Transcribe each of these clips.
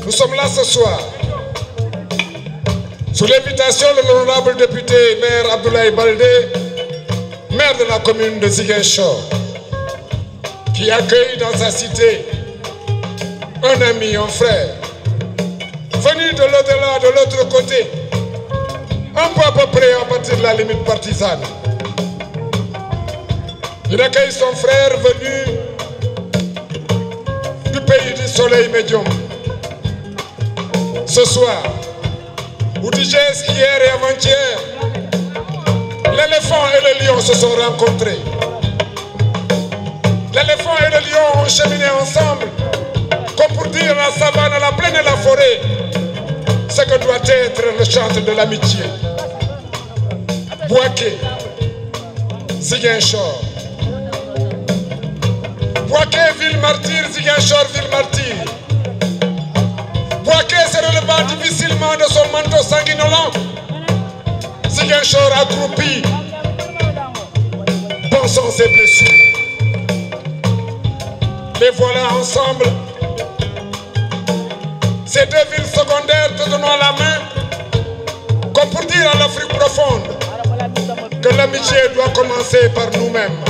Nous sommes là ce soir, sous l'invitation de l'honorable député maire Abdoulaye Baldé, maire de la commune de Ziguinchor, qui accueille dans sa cité un ami, un frère, venu de l'au-delà, de l'autre côté, un peu à peu près à partir de la limite partisane. Il accueille son frère venu du pays du soleil médium. Ce soir, ou digeste hier et avant-hier, l'éléphant et le lion se sont rencontrés. L'éléphant et le lion ont cheminé ensemble, comme pour dire à la savane, à la plaine et la forêt, ce que doit être le chant de l'amitié. Bouaké, Ziguinchor. Bouaké, ville martyre, Ziguinchor, ville martyre. Bouaké se relevant difficilement de son manteau sanguinolent. Ziguinchor accroupi, pensant ses blessures. Les voilà ensemble. Ces deux villes secondaires te donnant la main, comme pour dire à l'Afrique profonde que l'amitié doit commencer par nous-mêmes.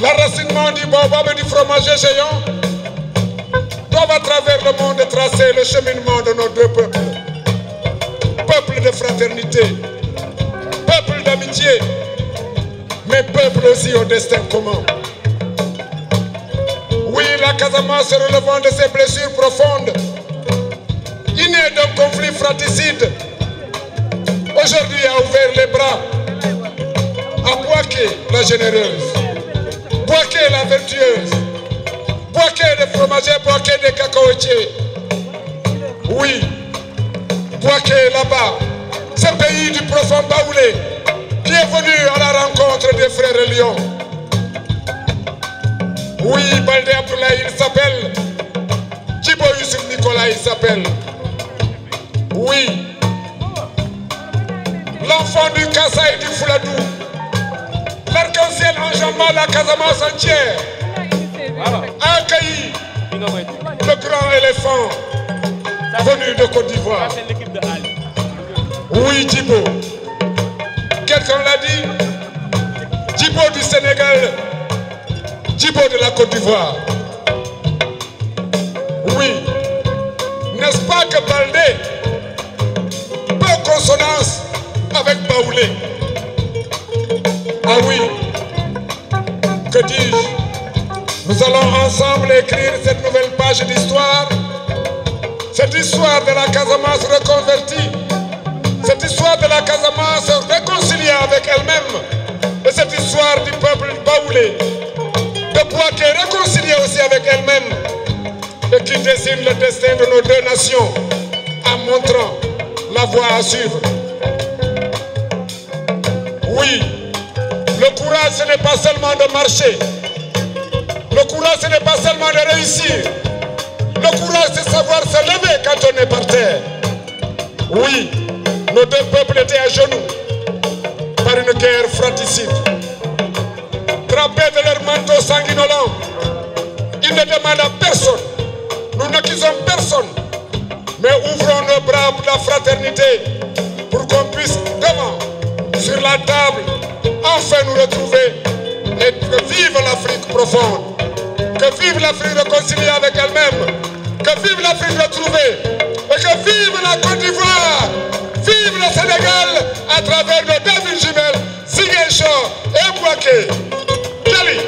L'enracinement du baobab et du fromager géant doivent à travers le monde tracer le cheminement de nos deux peuples. Peuple de fraternité, peuple d'amitié, mais peuple aussi au destin commun. Oui, la Casamance se relevant de ses blessures profondes, innées d'un conflit fratricide, aujourd'hui a ouvert les bras à Bouaké la généreuse, Bouaké la vertueuse, Bouaké les fromagers, Bouaké des cacaotiers. Oui, Bouaké là-bas, ce pays du profond Baoulé, qui est venu à la rencontre des frères Lions. Oui, Baldé Abdoulaye, il s'appelle. Djibo Youssouf Nicolas, il s'appelle. Oui. L'enfant du Kassa et du Fouladou. L'arc-en-ciel enjambant la Casamance entière. A accueilli le grand éléphant venu de Côte d'Ivoire. Oui, Djibo. Quelqu'un l'a dit. Djibo du Sénégal. Djibo de la Côte d'Ivoire. Oui. N'est-ce pas que Baldé peut consonance avec Baoulé? Ah oui. Que dis-je? Nous allons ensemble écrire cette nouvelle page d'histoire. Cette histoire de la Casamance reconvertie. Cette histoire de la Casamance réconciliée avec elle-même. Et cette histoire du peuple baoulé. De Bouaké réconciliée aussi avec elle-même. Et qui dessine le destin de nos deux nations. En montrant la voie à suivre. Oui. Le courage, ce n'est pas seulement de marcher. Le courage, ce n'est pas seulement de réussir. Le courage, c'est savoir se lever quand on est par terre. Oui, nos deux peuples étaient à genoux par une guerre fratricide. Trempés de leur manteau sanguinolent, ils ne demandent à personne. Nous n'accusons personne. Mais ouvrons nos bras pour la fraternité, pour qu'on puisse devant, sur la table, enfin nous retrouver et que vive l'Afrique profonde, que vive l'Afrique réconciliée avec elle-même, que vive l'Afrique retrouvée et que vive la Côte d'Ivoire, vive le Sénégal à travers nos deux villes jumelles, Ziguinchor et Bouaké. Djali,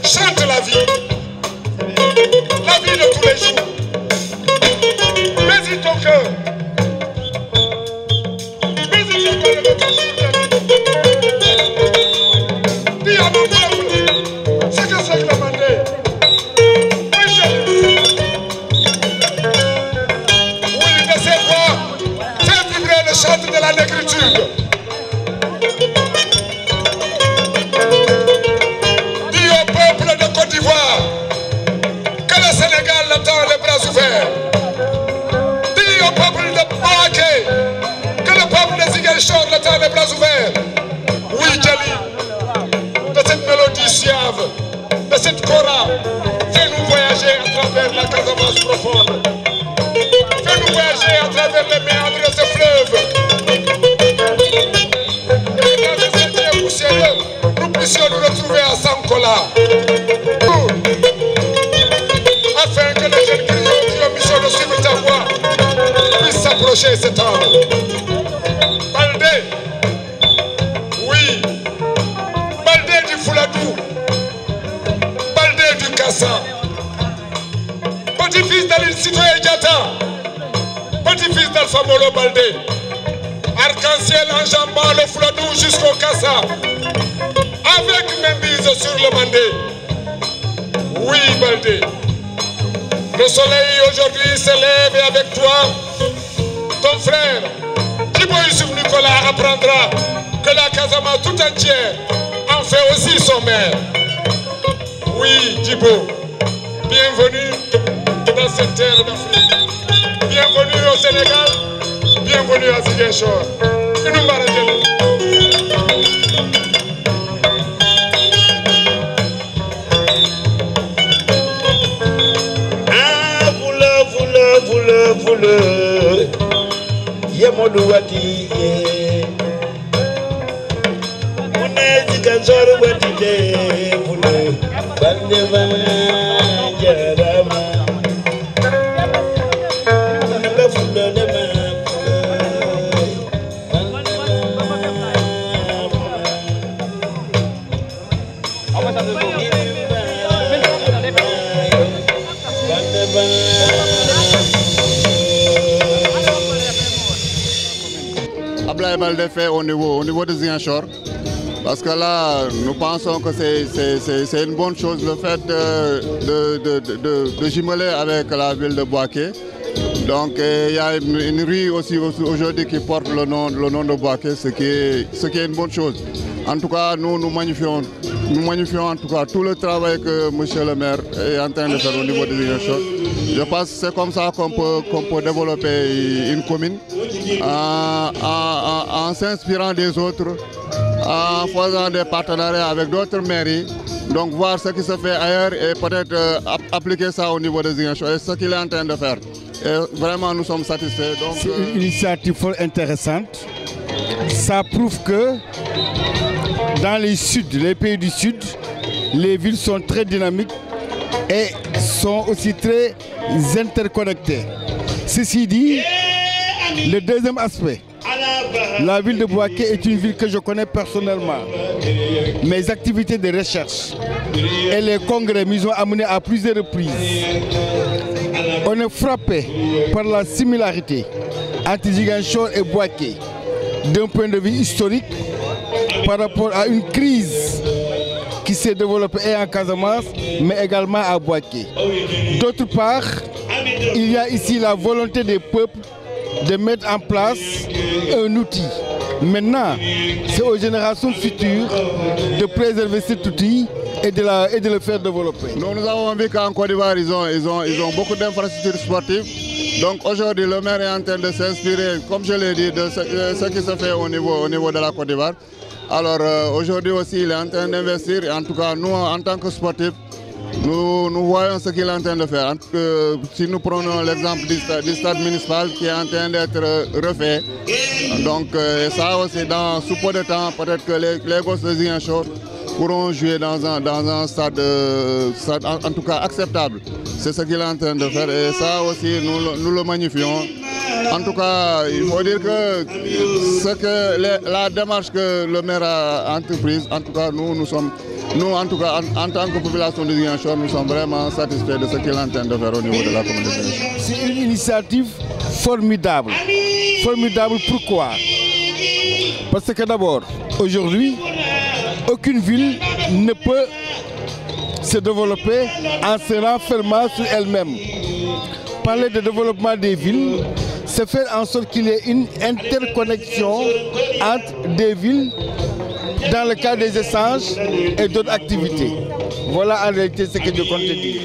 chante la vie de tous les jours. Mets-y ton cœur. Mets-y ton cœur de ton soutien. Dis à mon peuple ce que c'est que demandé. Oui, de ses voix, Casamance profonde. Fais-nous voyager à travers les méandres de ce fleuve. Et dans les sentiers poussiéreux, nous puissions nous retrouver à Sankola. Afin que les jeunes qui ont mission de suivre ta voie puissent s'approcher et s'étendre. Baldé, oui, Baldé du Fouladou, Baldé du Kassa, petit-fils d'Aline Sitoé Diatta, petit-fils d'Alpha Molo Baldé, arc-en-ciel enjambant le Fouladou jusqu'au Kassa, avec mainmise sur le Mandé. Oui, Baldé. Le soleil aujourd'hui s'élève et avec toi, ton frère, Djibo Youssouf Nicolas apprendra que la Casamance tout entière en fait aussi son maire. Oui, Djibo, bienvenue dans cette terre d'Afrique. Bienvenue au Sénégal, bienvenue à Ziguinchor. Yemodouati Mounez Kanzor Watide Moune Bandevana Jarama Mounaka Funda Dema Baldé fait au niveau de Ziguinchor, parce que là nous pensons que c'est une bonne chose le fait de jumeler avec la ville de Bouaké. Donc il y a une rue aussi aujourd'hui qui porte le nom de Bouaké, ce qui est une bonne chose. En tout cas, nous magnifions en tout cas tout le travail que monsieur le maire est en train de faire au niveau de Ziguinchor. Je pense que c'est comme ça qu'on peut développer une commune en s'inspirant des autres, en faisant des partenariats avec d'autres mairies. Donc voir ce qui se fait ailleurs et peut-être appliquer ça au niveau de Ziguinchor. Et ce qu'il est en train de faire. Et vraiment, nous sommes satisfaits. C'est une initiative fort intéressante. Ça prouve que dans les pays du Sud, les villes sont très dynamiques et sont aussi très interconnectées. Ceci dit, le deuxième aspect, la ville de Bouaké est une ville que je connais personnellement. Mes activités de recherche et les congrès m'y ont amené à plusieurs reprises. On est frappé par la similarité entre Ziguinchor et Bouaké d'un point de vue historique par rapport à une crise qui s'est développée et en Casamance mais également à Bouaké. D'autre part, il y a ici la volonté des peuples de mettre en place un outil. Maintenant, c'est aux générations futures de préserver cet outil et de le faire développer. Nous avons vu qu'en Côte d'Ivoire, ils ont beaucoup d'infrastructures sportives. Donc aujourd'hui, le maire est en train de s'inspirer, comme je l'ai dit, de ce qui se fait au niveau de la Côte d'Ivoire. Alors aujourd'hui aussi, il est en train d'investir. En tout cas, nous, en tant que sportifs, nous voyons ce qu'il est en train de faire. Si nous prenons l'exemple du stade municipal qui est en train d'être refait, donc ça aussi, sous peu de temps, peut-être que les gosses de Ziguinchor pourront jouer dans un stade, en tout cas acceptable. C'est ce qu'il est en train de faire et ça aussi, nous le magnifions. En tout cas, il faut dire que la démarche que le maire a entreprise, en tout cas, nous, en tout cas, en tant que population de Ziguinchor, nous sommes vraiment satisfaits de ce qu'il est en train de faire au niveau de la communauté. C'est une initiative formidable. Formidable pourquoi? Parce que d'abord, aujourd'hui, aucune ville ne peut se développer en se renfermant sur elle-même. Parler de développement des villes, c'est faire en sorte qu'il y ait une interconnexion entre des villes dans le cadre des échanges et d'autres activités. Voilà en réalité ce que je compte te dire.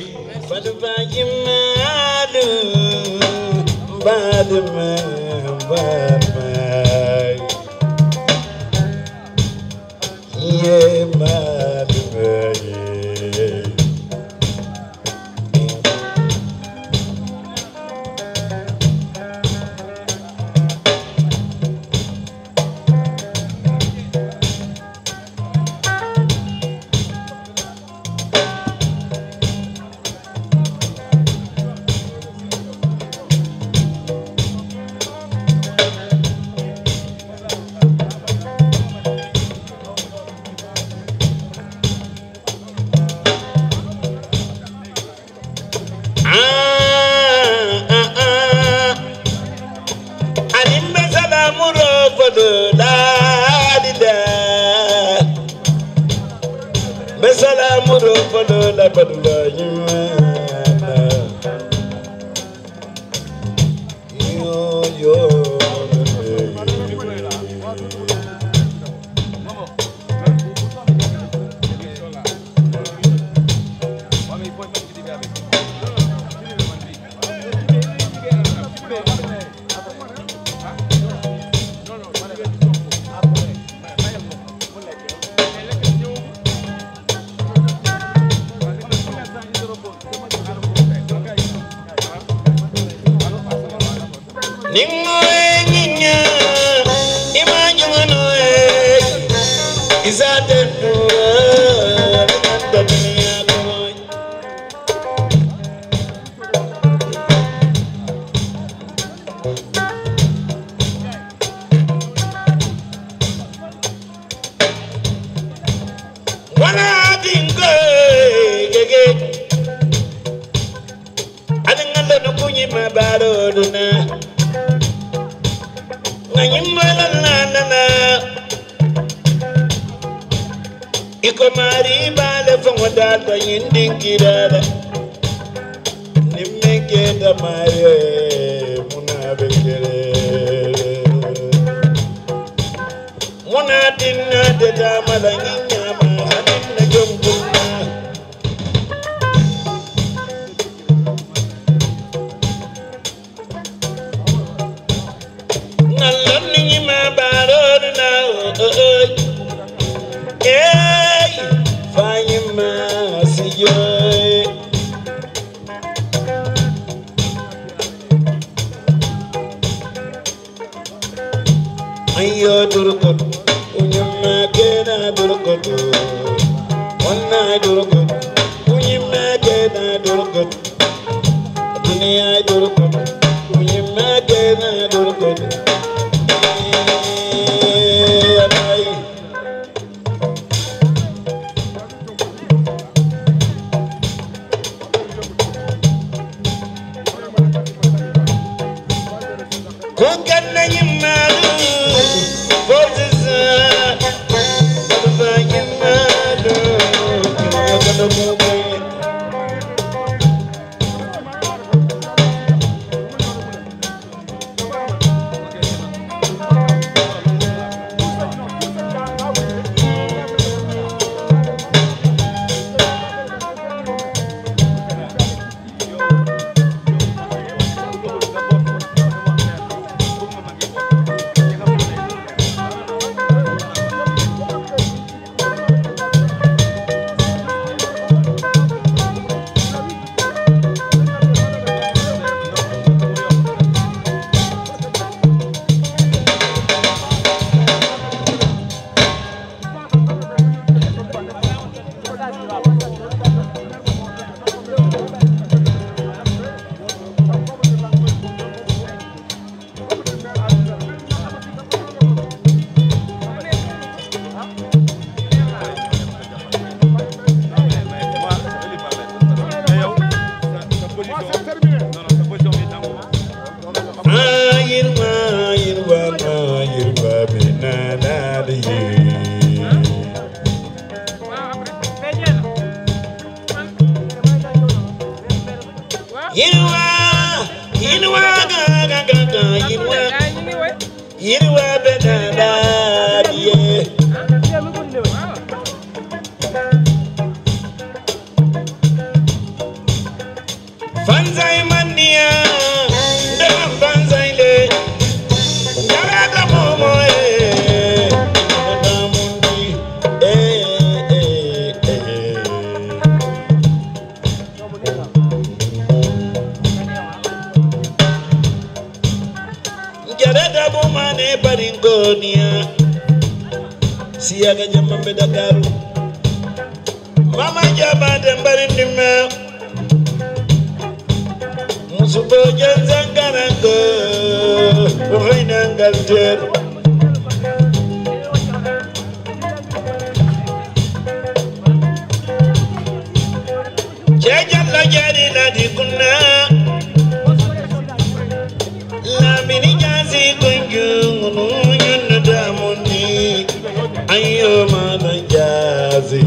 Ayo mana jazi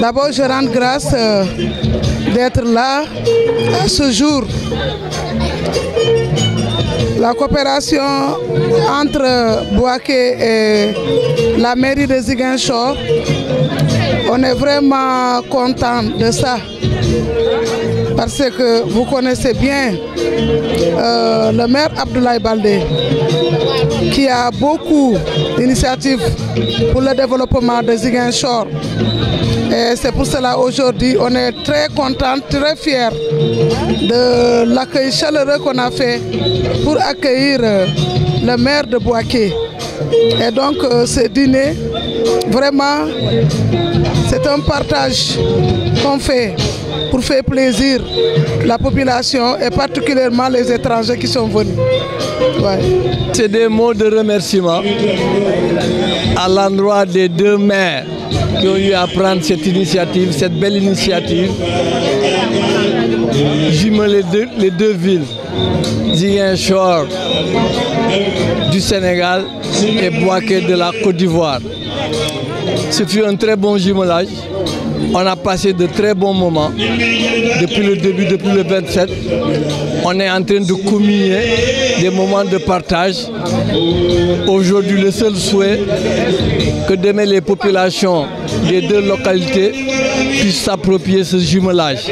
D'abord, je rends grâce d'être là à ce jour. La coopération entre Bouaké et la mairie de Ziguinchor, on est vraiment content de ça. Parce que vous connaissez bien le maire Abdoulaye Baldé, qui a beaucoup d'initiatives pour le développement de Ziguinchor. Et c'est pour cela aujourd'hui, on est très contents, très fiers de l'accueil chaleureux qu'on a fait pour accueillir le maire de Bouaké. Et donc ce dîner, vraiment, c'est un partage qu'on fait pour faire plaisir la population et particulièrement les étrangers qui sont venus. Ouais. C'est des mots de remerciement à l'endroit des deux maires qui ont eu à prendre cette initiative, cette belle initiative, jumeler les deux villes, Ziguinchor du Sénégal et Bouaké de la Côte d'Ivoire. Ce fut un très bon jumelage. On a passé de très bons moments depuis le début, depuis le 27. On est en train de communier des moments de partage. Aujourd'hui, le seul souhait que demain les populations des deux localités puissent s'approprier ce jumelage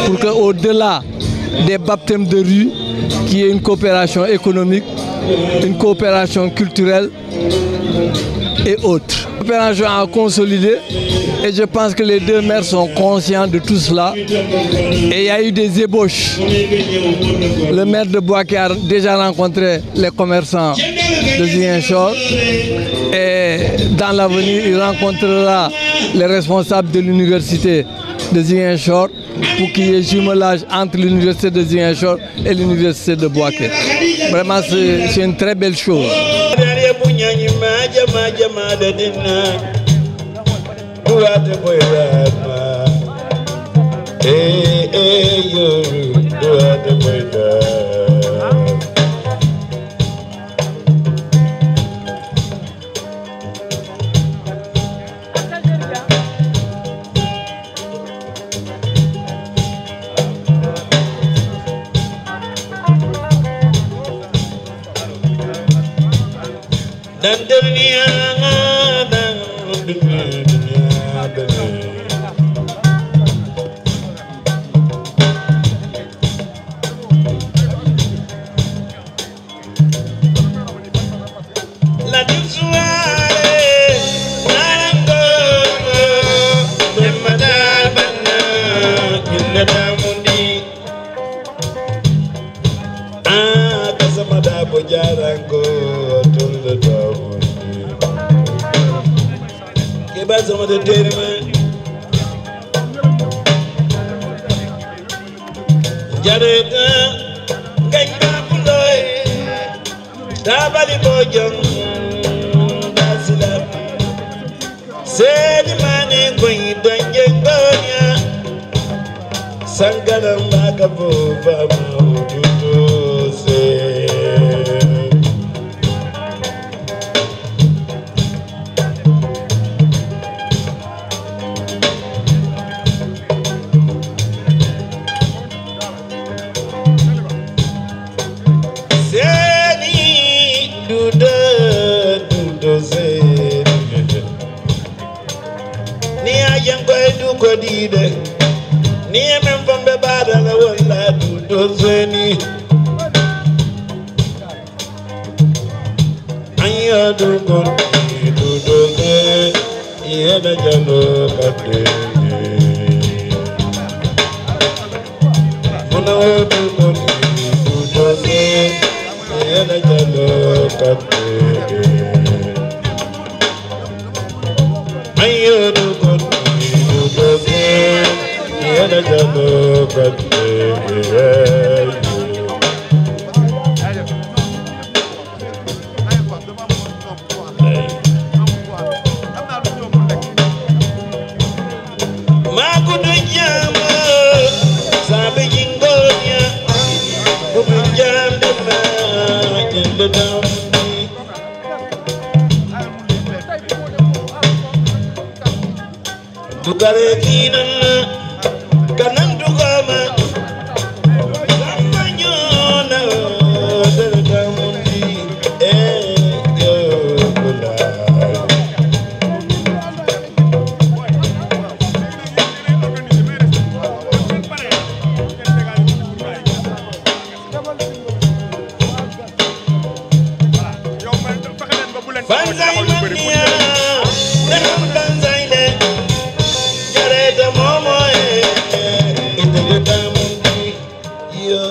pour qu'au-delà des baptêmes de rue, qu'il y ait une coopération économique, une coopération culturelle et autres. La coopération a consolidé et je pense que les deux maires sont conscients de tout cela. Et il y a eu des ébauches. Le maire de Bouaké a déjà rencontré les commerçants de Ziguinchor et dans l'avenir, il rencontrera les responsables de l'université de Ziguinchor pour qu'il y ait jumelage entre l'université de Ziguinchor et l'université de Bouaké. Vraiment, c'est une très belle chose. the down. dugare kinan kanan dugama samanyona dalgamundi yo kula Banzai mania, neham banzai le, jareta momo itageta mundi, yo.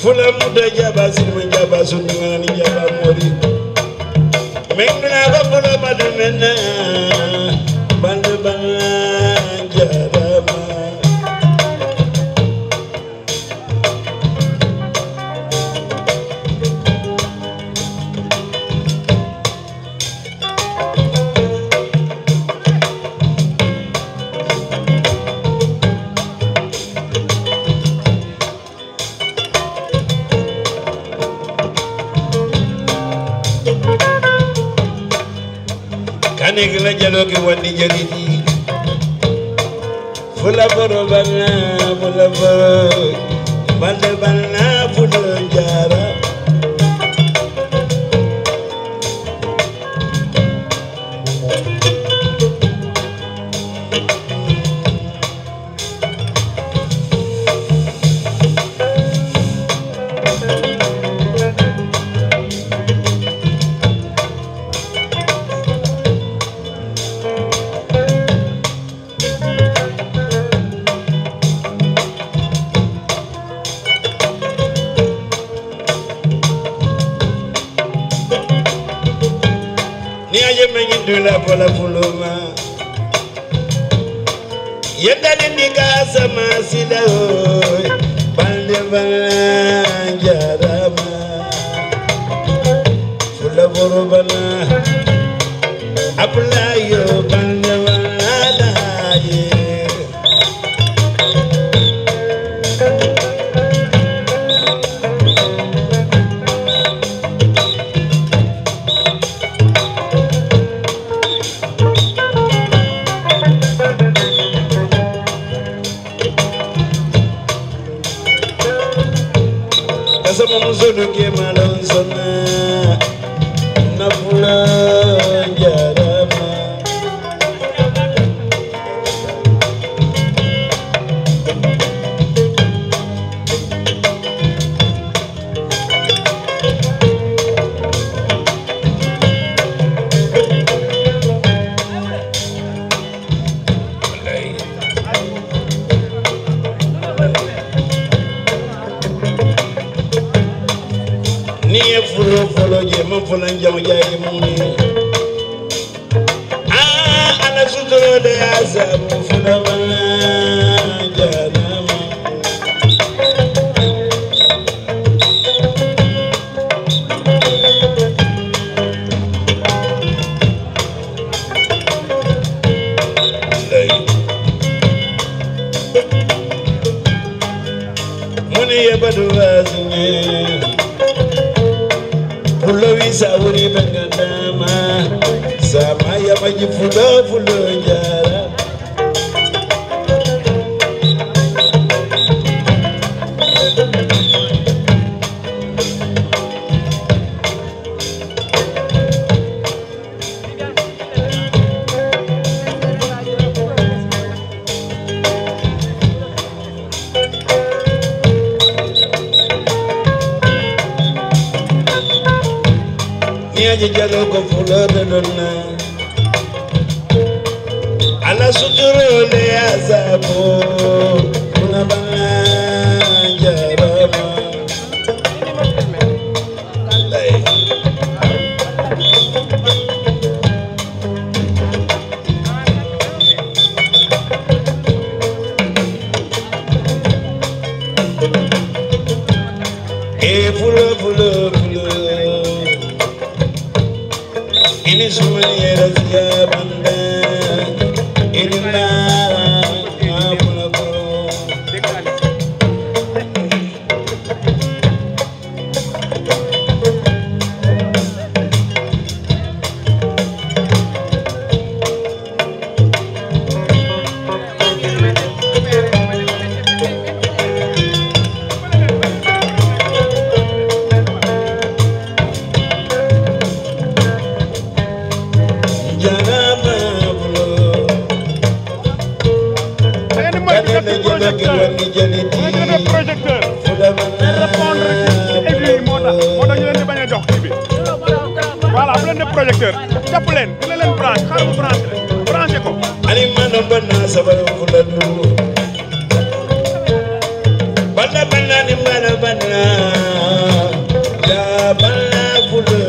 Fula muda jaba silma jaba sunna ni jaba mori mengna ba fula badmena bande bana jarama Kanegla jalo ke wandi jariti fula boro bana fula boro bande bana fula jara Dula pola puluma yenda dindika sama sila balde bala jarama fula boro bala apla yo balde bala ye Muzono ke malon sona na fula jarama Folo je mo folo jam jaay muni ana sutro de azam fula wala janama baduazne Fulowi sawuri bengadama Sama ya maji fulo jara Niaje jalo ko fulo de donna Ala suturo le azabo Kuna bana jarama Fulo Ini sumani razia banda Ini nara Apuna ko projecteur jàpp leen dina leen branché xaaral mu branché ko ani mano banna sabaro fuladu banna ni mana banna ya banna fuladu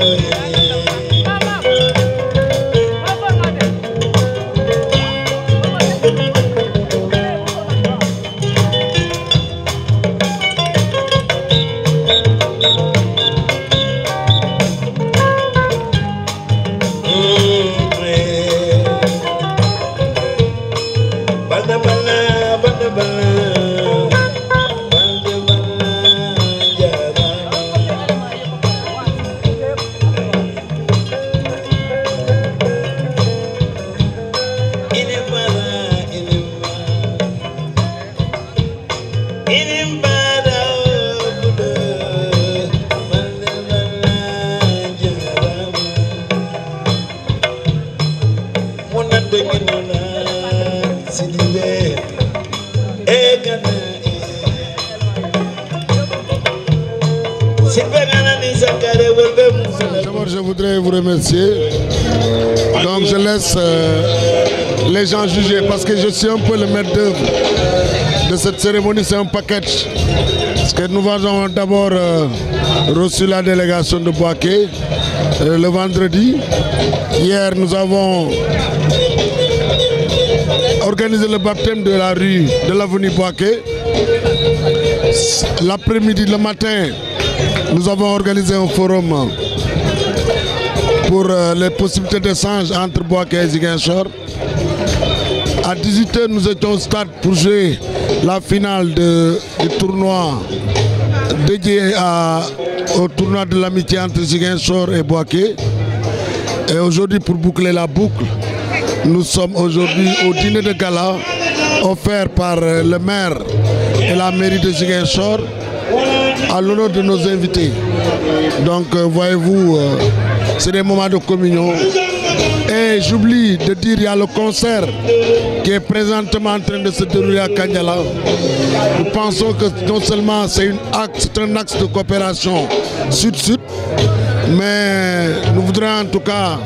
Je voudrais vous remercier. Donc je laisse les gens juger parce que je suis un peu le maître d'œuvre de cette cérémonie. C'est un package. Parce que nous avons d'abord reçu la délégation de Boaké le vendredi. Hier, nous avons organisé le baptême de la rue de l'avenue Boaké. L'après-midi, le matin, nous avons organisé un forum pour les possibilités d'échange entre Boaké et Ziguinchor. À 18h, nous étions au stade pour jouer la finale du tournoi dédié au tournoi de l'amitié entre Ziguinchor et Boaké. Et aujourd'hui, pour boucler la boucle, nous sommes aujourd'hui au dîner de gala offert par le maire et la mairie de Ziguinchor à l'honneur de nos invités. Donc, voyez-vous, c'est des moments de communion. Et j'oublie de dire, il y a le concert qui est présentement en train de se dérouler à Kanyala. Nous pensons que non seulement c'est un axe de coopération sud-sud, mais nous voudrions en tout cas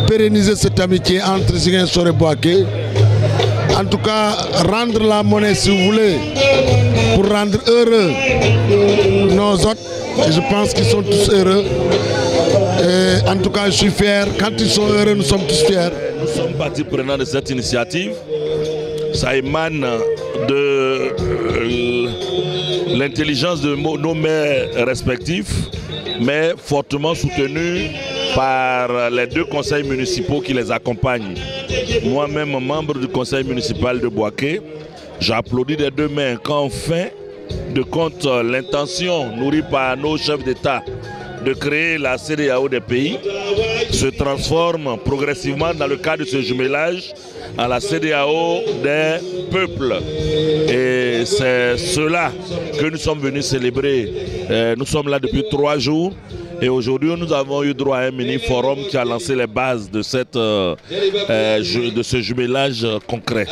pérenniser cette amitié entre Ziguinchor et Boaké. En tout cas, rendre la monnaie, si vous voulez, pour rendre heureux nos hôtes. Et je pense qu'ils sont tous heureux. Et en tout cas, je suis fier. Quand ils sont heureux, nous sommes tous fiers. Nous sommes partie prenante de cette initiative. Ça émane de l'intelligence de nos maires respectifs, mais fortement soutenus par les deux conseils municipaux qui les accompagnent. Moi-même, membre du conseil municipal de Boaké, j'applaudis des deux mains qu'enfin de compte l'intention nourrie par nos chefs d'État de créer la CEDEAO des pays se transforme progressivement dans le cadre de ce jumelage à la CEDEAO des peuples. Et c'est cela que nous sommes venus célébrer. Nous sommes là depuis 3 jours. Et aujourd'hui, nous avons eu droit à un mini-forum qui a lancé les bases de, ce jumelage concret.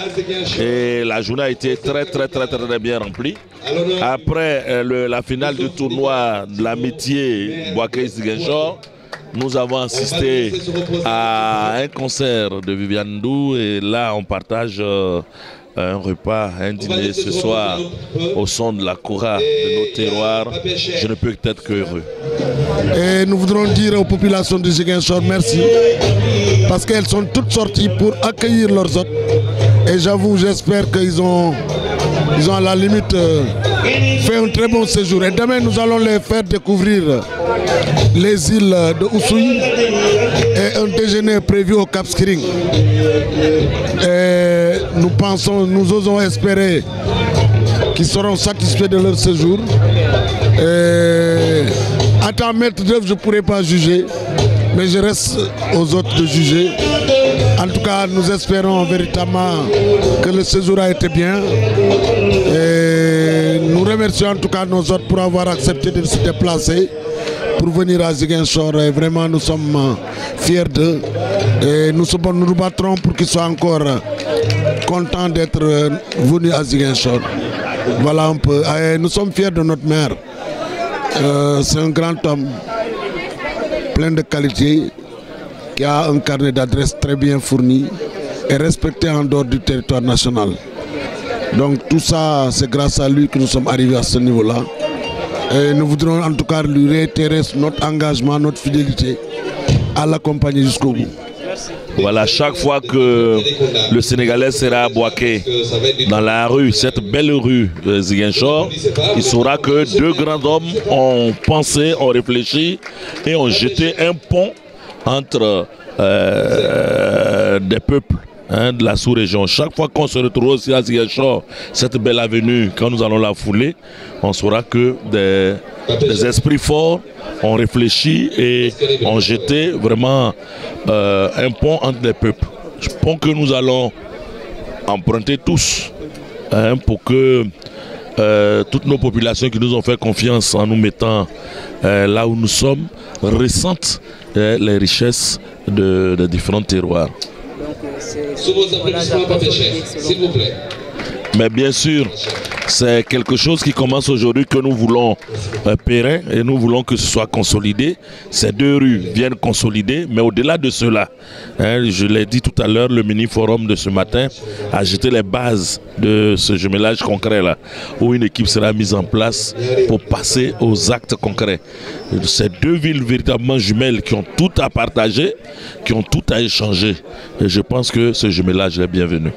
Et la journée a été très bien remplie. Après la finale du tournoi de l'amitié Bouaké-Ziguinchor, nous avons assisté à un concert de Viviane Ndou et là on partage un repas, un dîner ce soir au son de la Koura de nos terroirs. Je ne peux être que heureux. Et nous voudrons dire aux populations de Ziguinchor merci parce qu'elles sont toutes sorties pour accueillir leurs hôtes. Et j'avoue, j'espère qu'ils ont à la limite fait un très bon séjour. Et demain, nous allons les faire découvrir les îles de Oussouye et un déjeuner prévu au Cap Skirring. Et nous osons espérer qu'ils seront satisfaits de leur séjour. Et en tant que maître d'œuvre, je ne pourrais pas juger, mais je reste aux autres de juger. En tout cas, nous espérons véritablement que le séjour a été bien. Et nous remercions en tout cas nos hôtes pour avoir accepté de se déplacer pour venir à Ziguinchor. Et vraiment, nous sommes fiers d'eux. Et nous nous battrons pour qu'ils soient encore contents d'être venus à Ziguinchor. Voilà un peu. Et nous sommes fiers de notre maire. C'est un grand homme, plein de qualités, qui a un carnet d'adresses très bien fourni et respecté en dehors du territoire national. Donc tout ça, c'est grâce à lui que nous sommes arrivés à ce niveau-là. Et nous voudrons en tout cas lui réitérer notre engagement, notre fidélité à l'accompagner jusqu'au bout. Voilà, chaque fois que le Sénégalais sera à Bouaké, dans la rue, cette belle rue Ziguinchor, il saura que 2 grands hommes ont pensé, ont réfléchi et ont jeté un pont entre des peuples de la sous-région. Chaque fois qu'on se retrouve aussi à Ziguinchor, cette belle avenue, quand nous allons la fouler, on saura que des esprits forts ont réfléchi et ont jeté vraiment un pont entre les peuples. Un pont que nous allons emprunter tous pour que toutes nos populations qui nous ont fait confiance en nous mettant là où nous sommes ressentent les richesses de différents terroirs. Sous vos applaudissements, Pape Cheikh, s'il vous plaît. Mais bien sûr, c'est quelque chose qui commence aujourd'hui que nous voulons périn et nous voulons que ce soit consolidé. Ces 2 rues viennent consolider, mais au-delà de cela, je l'ai dit tout à l'heure, le mini-forum de ce matin a jeté les bases de ce jumelage concret-là, où une équipe sera mise en place pour passer aux actes concrets. Ces 2 villes véritablement jumelles qui ont tout à partager, qui ont tout à échanger. Et je pense que ce jumelage est bienvenu.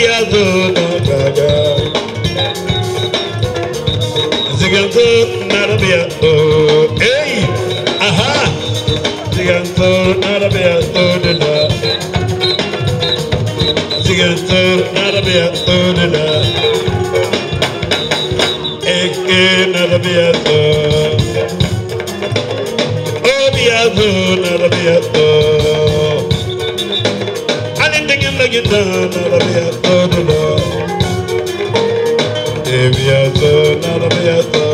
Abiyazo Nagaga Ziganzo Narabiyazo Hey Aha Ziganzo Narabiyazo Dada Ziganzo Narabiyazo Dada Eke Narabiyazo Obiyazo Narabiyazo Narabiyazo Narabiyazo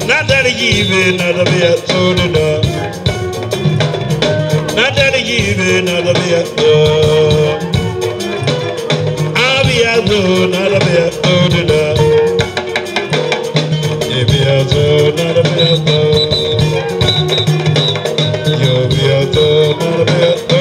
Nadari give Narabiyazo Nadari give Narabiyazo Abiyazo Narabiyazo Abiyazo Narabiyazo Yobiyazo Narabiyazo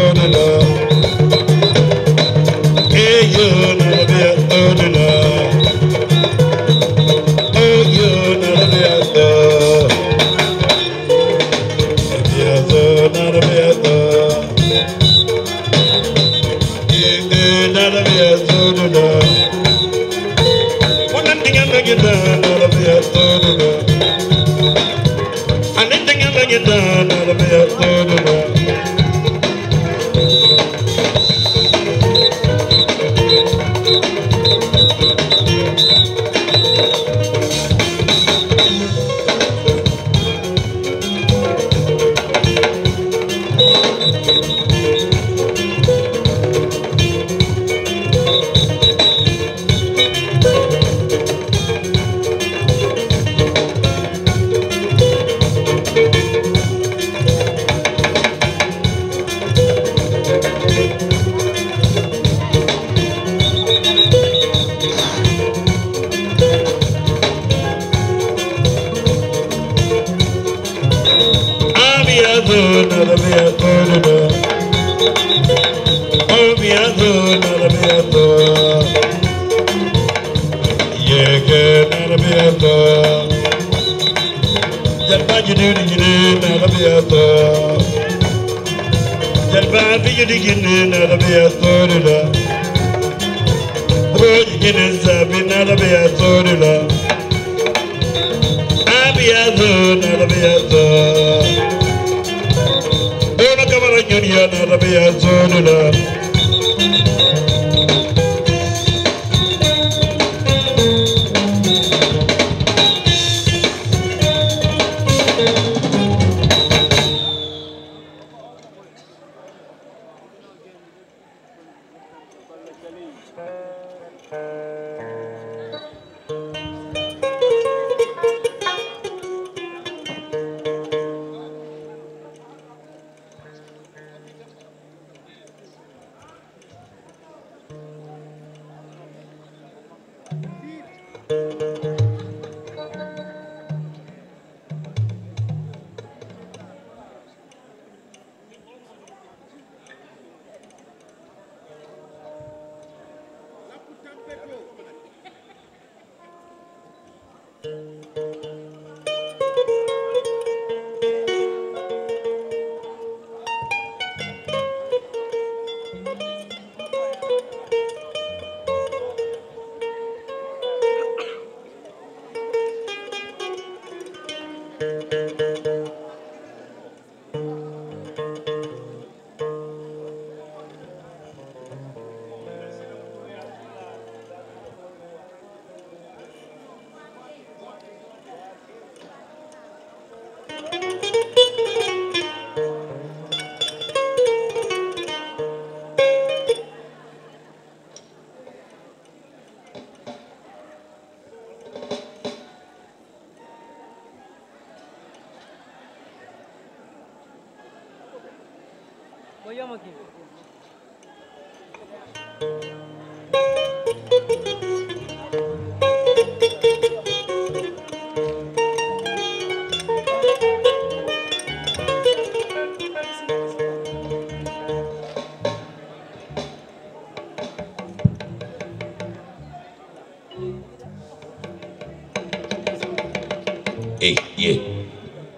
Hey, yeah.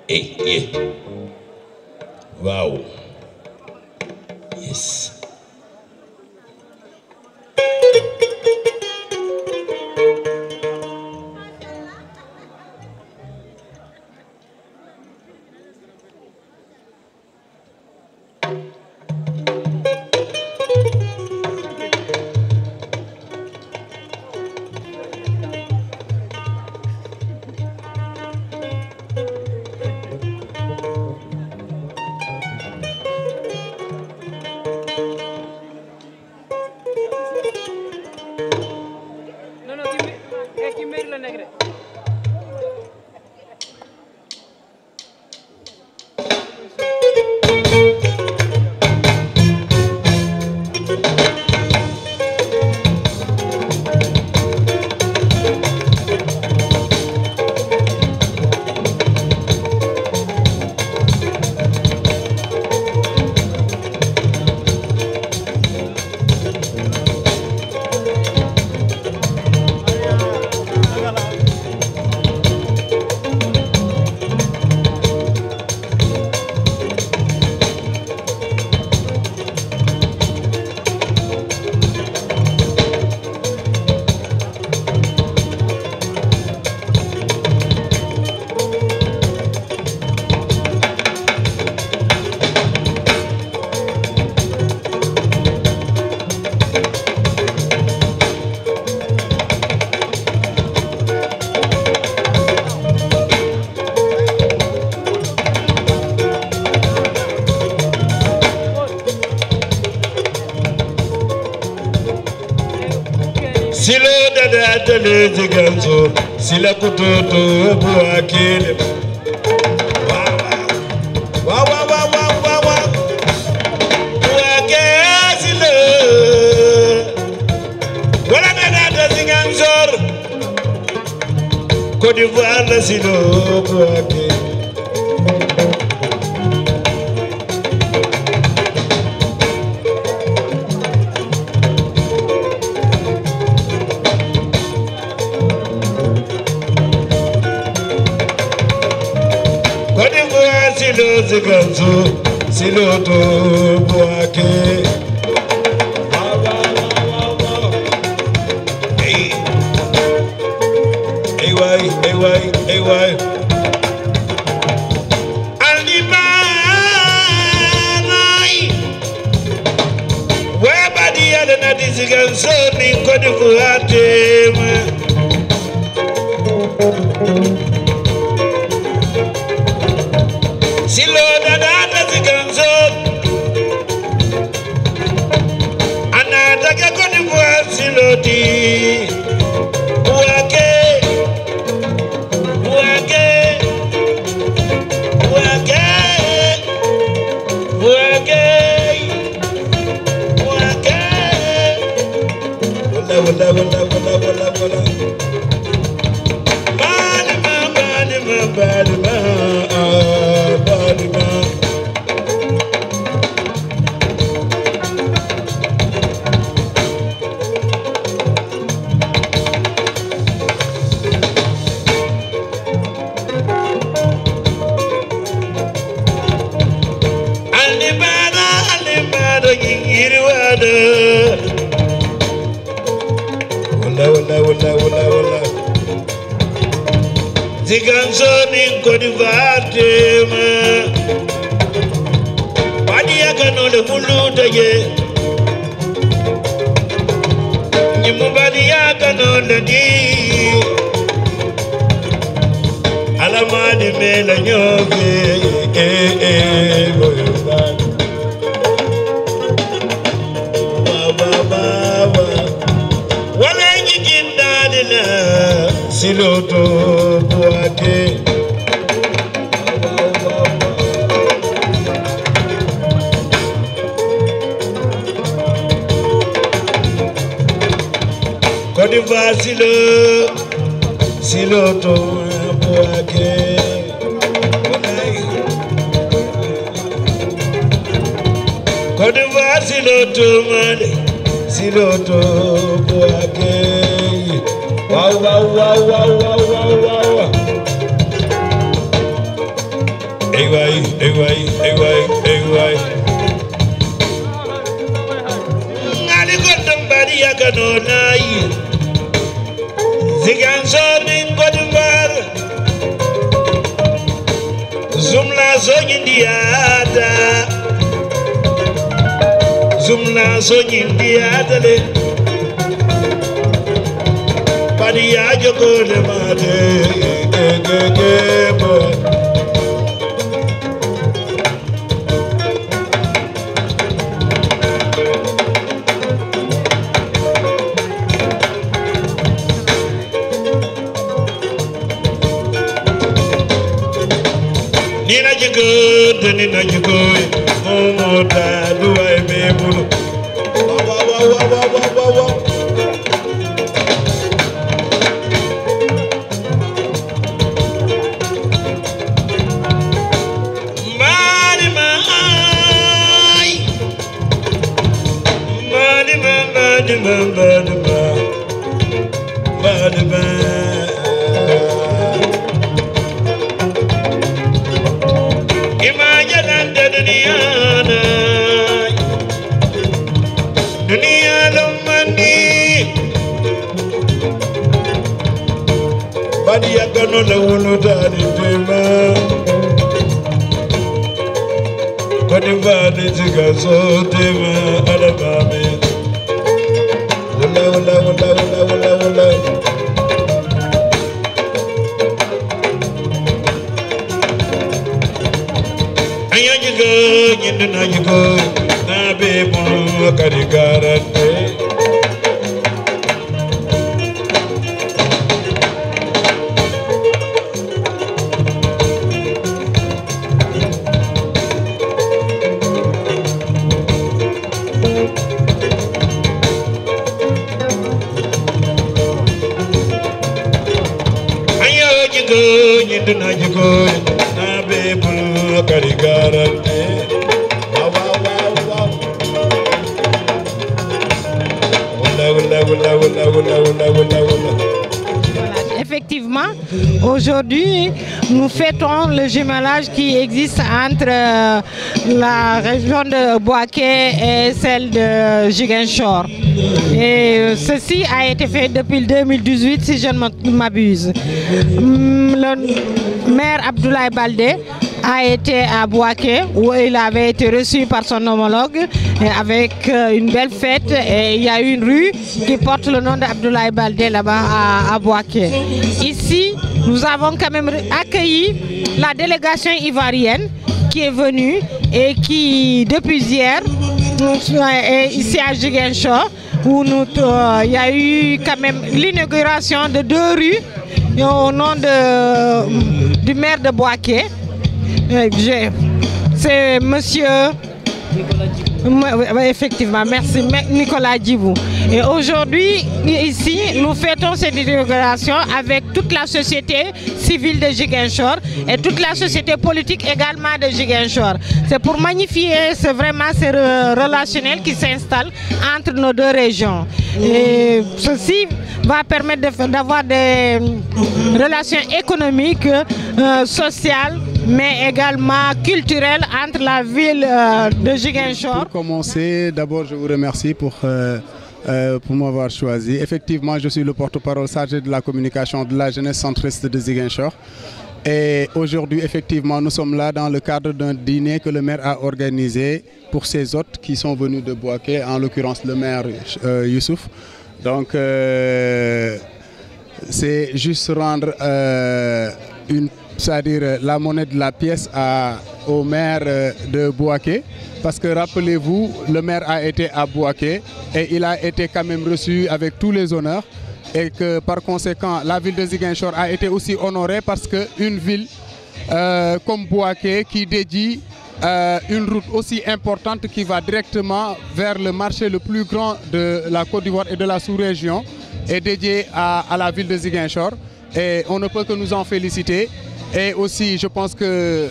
Hey, yeah. Wow. Yes. Silo dada tele ziganzo, sila kutoto buakele. Wa buake silo. Wala dada ziganzo, Côte d'Ivoire la silo buake. Silo ziganzo, silo to buake. Hey why. Alimanai, where body and not is ziganzo ni Côte d'Ivoire. Silo dada ziganzo, anataka Côte d'Ivoire silo di buake. Ziganzo ni Côte d'Ivoire tema, badi yakano le mulu taye, nyimu badi yakano le di, alamadi me la nyoge, wala njindani na siloto buake. Côte d'Ivoire siloto buake. Côte d'Ivoire siloto buake. Wow. Hey why. Ngali kodong bari yakano nai. Ziganzo ni Côte d'Ivoire. Zumla zongindiada le. Paria joko le mate, boy. Nina jigo, momo ta duai me bulu. Wow. Côte d'Ivoire, ziganzo tema alabame. Wala. Ayanjigo, nyindunajigo, nabe mulu karigarante. Effectivement, aujourd'hui, nous fêtons le jumelage qui existe entre la région de Bouaké et celle de Ziguinchor. Et ceci a été fait depuis 2018, si je ne m'abuse. Le maire Abdoulaye Baldé a été à Bouaké où il avait été reçu par son homologue avec une belle fête, et il y a une rue qui porte le nom d'Abdoulaye Baldé là-bas à Bouaké. Ici, nous avons quand même accueilli la délégation ivoirienne qui est venue et qui, depuis hier, est ici à Ziguinchor, où il y a eu quand même l'inauguration de 2 rues au nom du maire de Bouaké. C'est monsieur... Effectivement, merci Nicolas Djibou. Et aujourd'hui, ici, nous fêtons cette inauguration avec toute la société civile de Ziguinchor et toute la société politique également de Ziguinchor. C'est pour magnifier vraiment ce relationnel qui s'installe entre nos 2 régions. Et ceci va permettre d'avoir des relations économiques, sociales, mais également culturelles entre la ville de Ziguinchor. Pour commencer, d'abord je vous remercie pour m'avoir choisi. Effectivement, je suis le porte-parole chargé de la communication de la jeunesse centriste de Ziguinchor. Et aujourd'hui, effectivement, nous sommes là dans le cadre d'un dîner que le maire a organisé pour ses hôtes qui sont venus de Bouaké, en l'occurrence le maire Youssouf. Donc, c'est juste rendre c'est-à-dire la monnaie de la pièce au maire de Bouaké. Parce que rappelez-vous, le maire a été à Bouaké et il a été quand même reçu avec tous les honneurs. Et que par conséquent, la ville de Ziguinchor a été aussi honorée parce qu'une ville comme Bouaké qui dédie une route aussi importante qui va directement vers le marché le plus grand de la Côte d'Ivoire et de la sous-région est dédiée à la ville de Ziguinchor. Et on ne peut que nous en féliciter. Et aussi, je pense que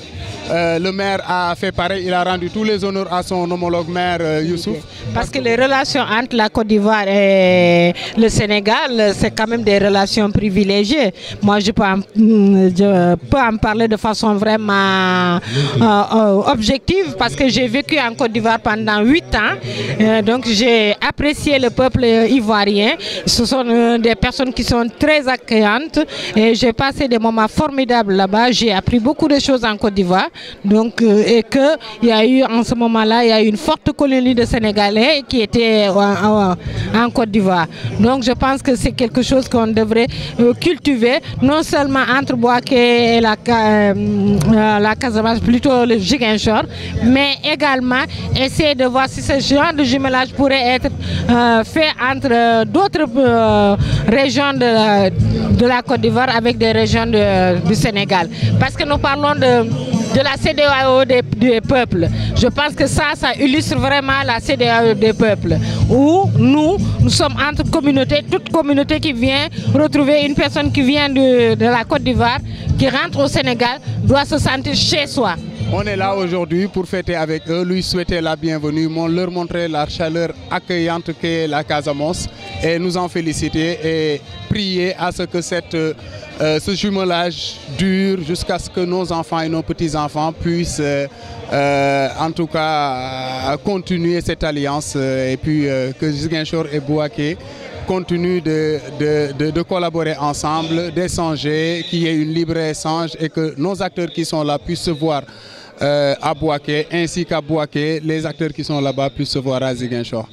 le maire a fait pareil, il a rendu tous les honneurs à son homologue maire Youssouf. Parce que les relations entre la Côte d'Ivoire et le Sénégal, c'est quand même des relations privilégiées. Moi, je peux en parler de façon vraiment objective parce que j'ai vécu en Côte d'Ivoire pendant 8 ans. Donc, j'ai apprécié le peuple ivoirien. Ce sont des personnes qui sont très accueillantes et j'ai passé des moments formidables là-bas. J'ai appris beaucoup de choses en Côte d'Ivoire. Donc, et qu'il y a eu en ce moment-là, il y a eu une forte colonie de Sénégalais qui étaient en Côte d'Ivoire. Donc je pense que c'est quelque chose qu'on devrait cultiver, non seulement entre Bouaké et la Casamance, plutôt le Ziguinchor, mais également essayer de voir si ce genre de jumelage pourrait être fait entre d'autres régions de la Côte d'Ivoire avec des régions du Sénégal. Parce que nous parlons de la CEDEAO des peuples. Je pense que ça illustre vraiment la CEDEAO des peuples, où nous sommes entre communautés, toute communauté qui vient retrouver une personne qui vient de la Côte d'Ivoire, qui rentre au Sénégal, doit se sentir chez soi. On est là aujourd'hui pour fêter avec eux, lui souhaiter la bienvenue, leur montrer la chaleur accueillante qu'est la Casamance et nous en féliciter et prier à ce que ce jumelage dure jusqu'à ce que nos enfants et nos petits-enfants puissent en tout cas continuer cette alliance et puis que Ziguinchor et Bouaké continuent de collaborer ensemble, d'échanger, qu'il y ait une libre-échange et que nos acteurs qui sont là puissent se voir à Bouaké, ainsi qu'à Bouaké, les acteurs qui sont là-bas puissent se voir à Ziguinchor.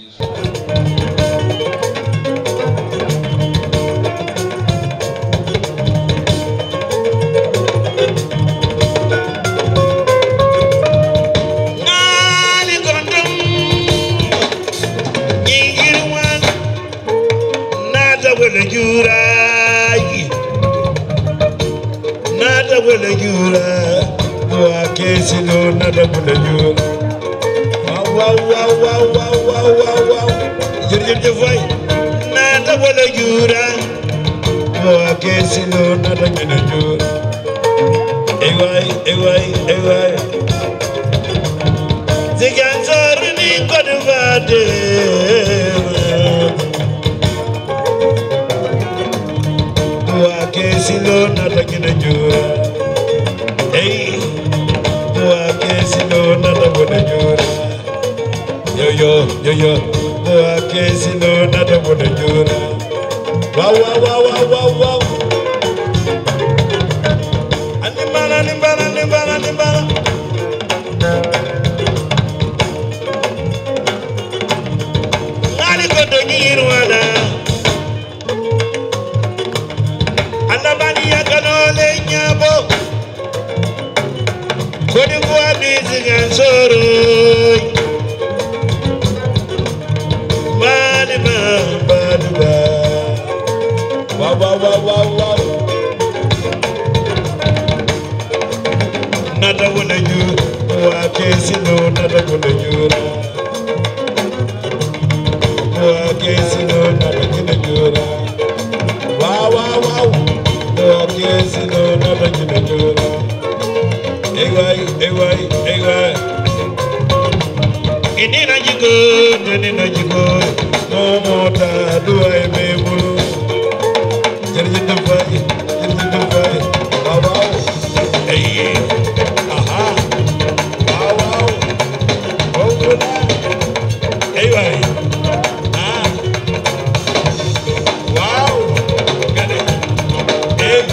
Sino nada bulaju wow jërëjëf fay nada bulaju wa ke sino nada bulaju ay way Silo nata gina jura, hey, wake silo nata bona jura, yo, wake silo nata bona jura, wow, animbala, ngani koto nyirwana. Anabani yakanole nyabo Kodi kwa bizigan soro Badima Wow Nada wana jura Wakesino nada wana jura Wakesino nada wana jura Wow Yes, no, never give it to her. Anyway. Inina jigo, no more time do I be able. Just the fight. Wow. Hey, aha. Wow. Oh, anyway. Wow. Got it. Hey.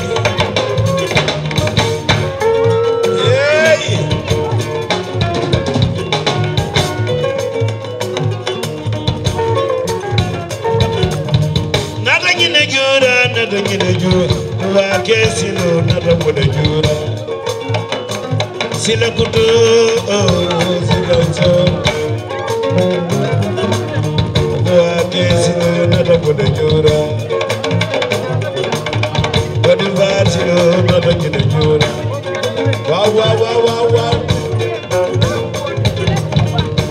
Silo nada bona jura Sila kutu sila so Wake silo nada bona jura Bodivar silo nada bona jura Wow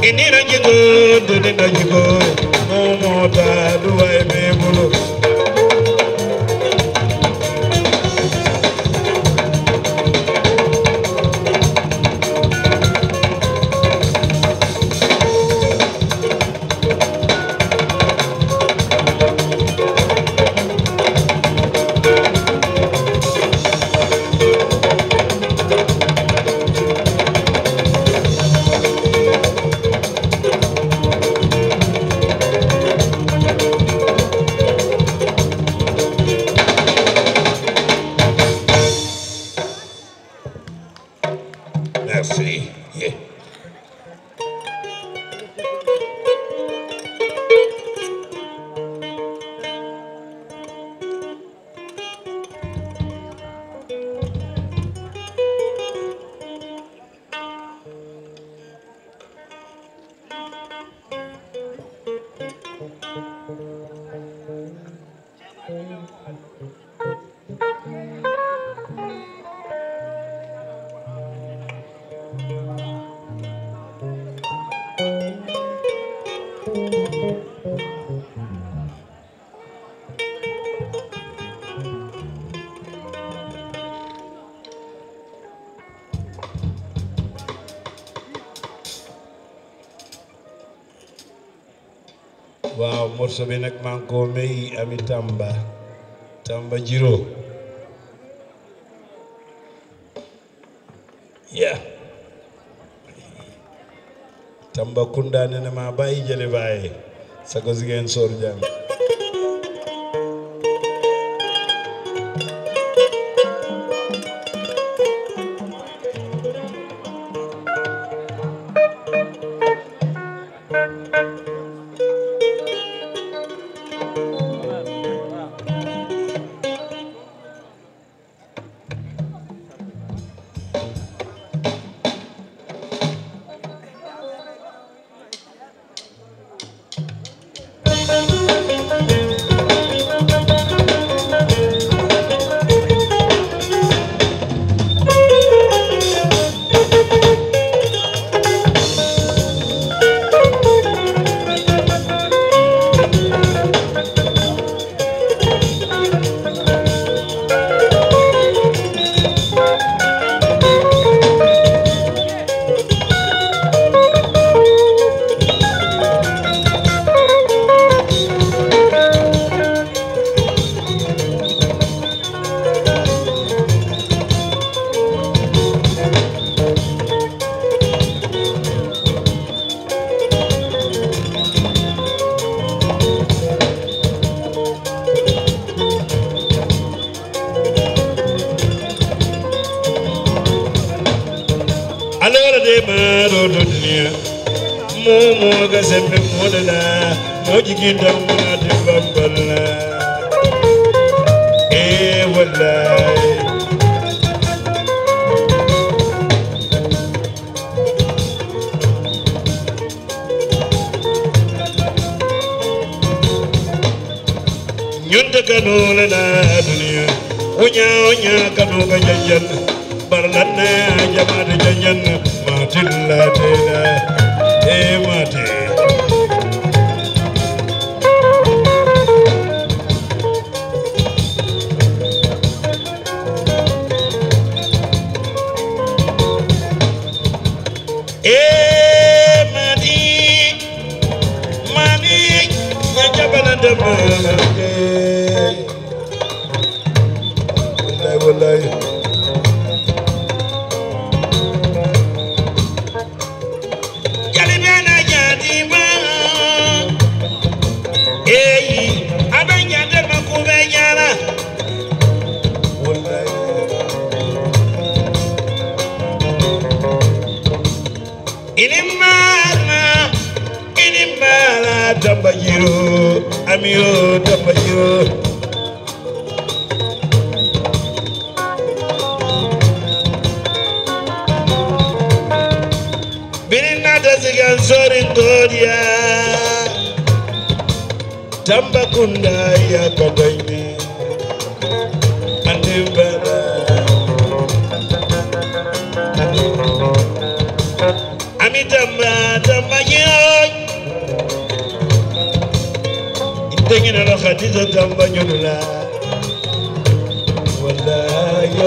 Inira jigo No more da do I be bulu Merci. Yeah. Wow, morceau bi nag maa ngi ko may ami Tamba Jiro. Yeah. Tambacounda nee na ma bàyyi jële bàyyi sago Ziguinchor jàng. do dunia momo ga sembe modana mojigi damna de bambala wallahi nyunta kanula na dunia unya kanu ga janjan barlanna jamade janjan matilla tena mate wallahi jalibana jadiba abanya de makubenyana wallahi inimala tambayiro amiyo tambayiro Zigan sorin Korea Tambakunda ya kadaini Andibara Amitamba tambayo Intengina lo khatiza tambanyula Wallahi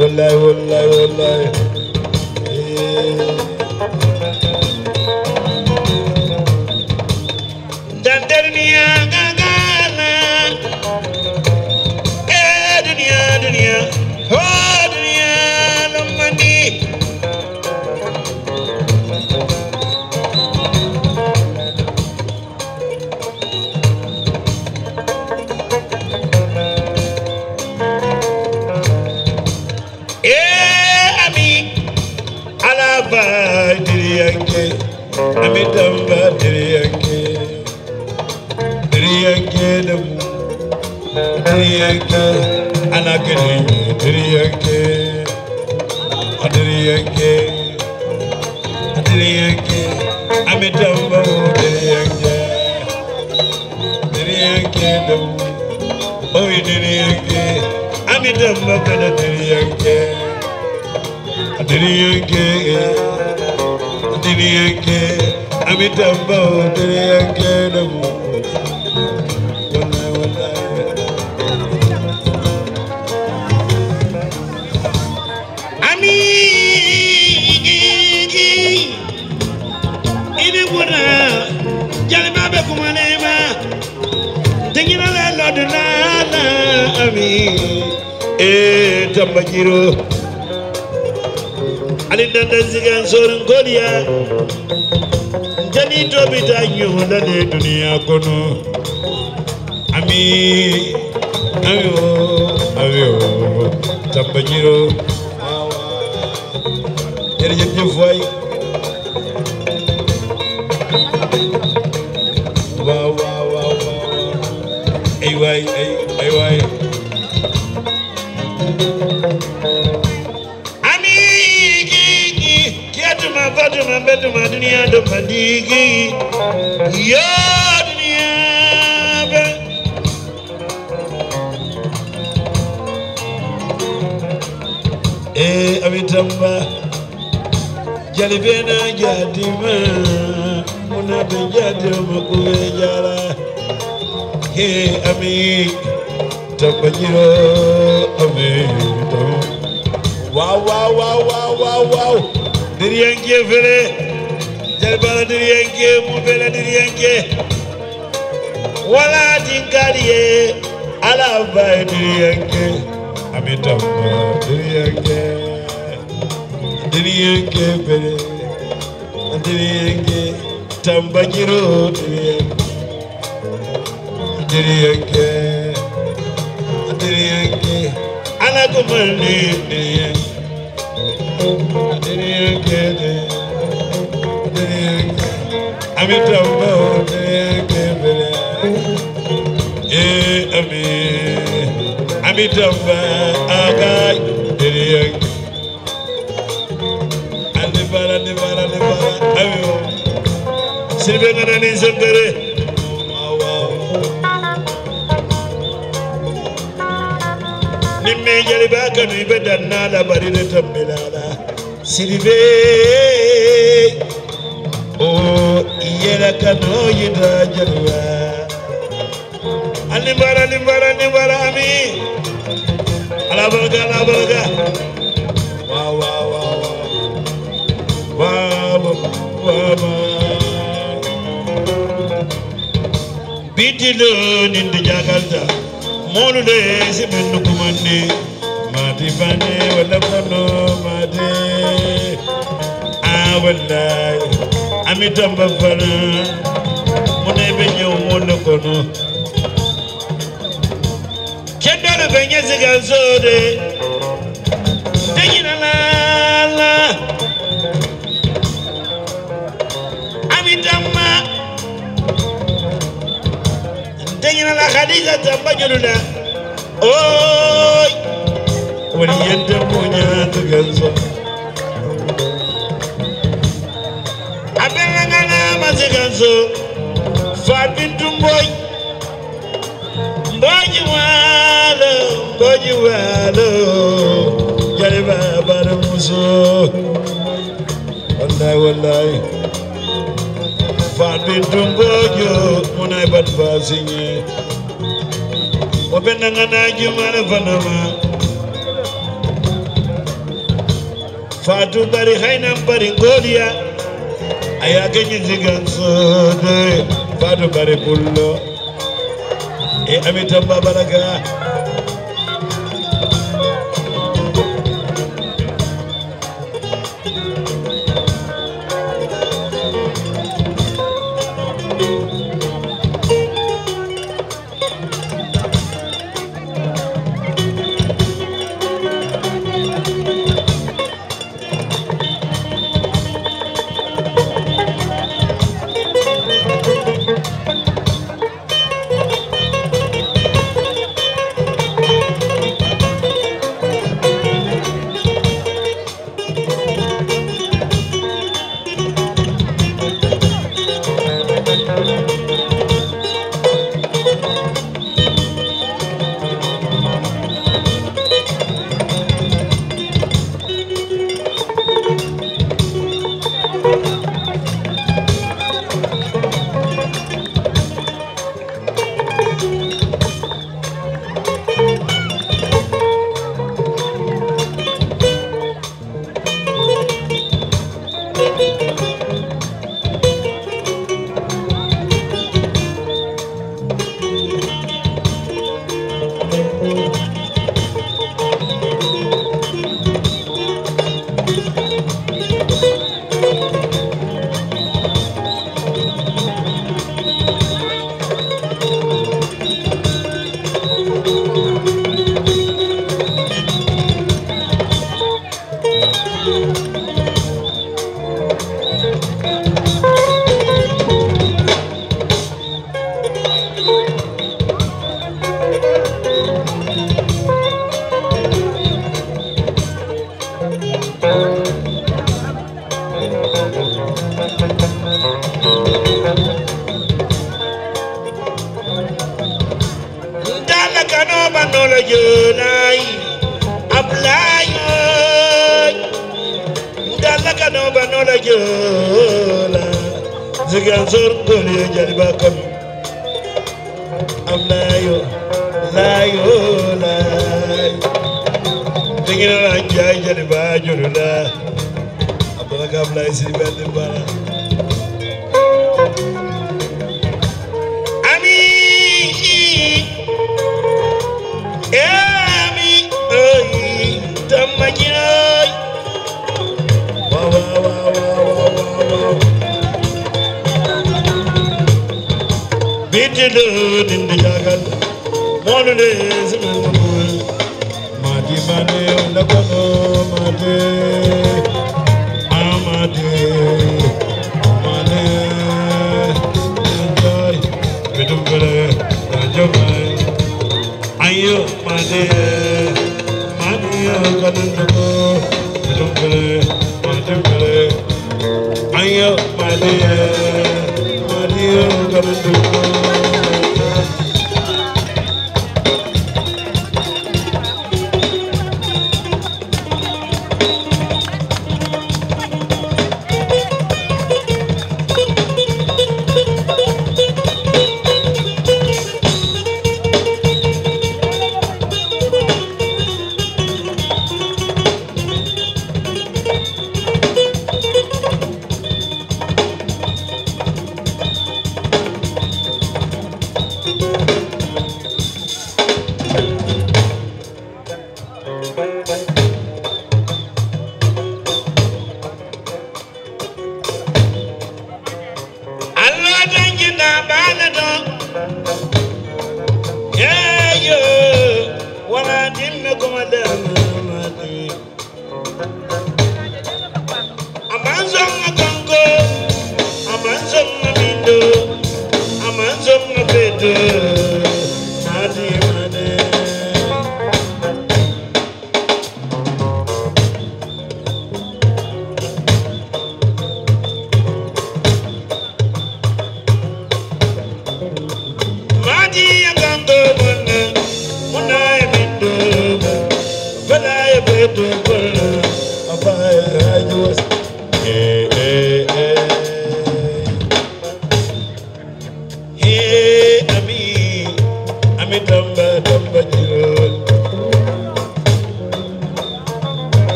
wallahi dan dunia gagana dunia oh dunia lemani diriyanke amitamba diriyanke damu diriyanke anakene diriyanke amitamba diriyanke damu oy diriyanke amitamba kana diriyanke amitamba diriyanke damu ami ini buona jalma be kumanema tengina la lodna ami tambajiro alindanda zigan sorin Korea jani to bitanyo dale dunia kono ami ayo tambajiro jërëjëf way waaw ay way Fatuma betuma dunia do mandigi ya dunia be amitamba jalibena jadima muna be jadima kuwejala ami tambajiro ami wow diriyanke fere jalbala diriyanke mu fere diriyanke wala tinkariye ala bay diriyanke amitamba diriyanke fere diriyanke tambajiro diriyanke ala Fatu bari hainam bari ngodia ayake nyizigan sode Fatu bari pullo e amitamba baraka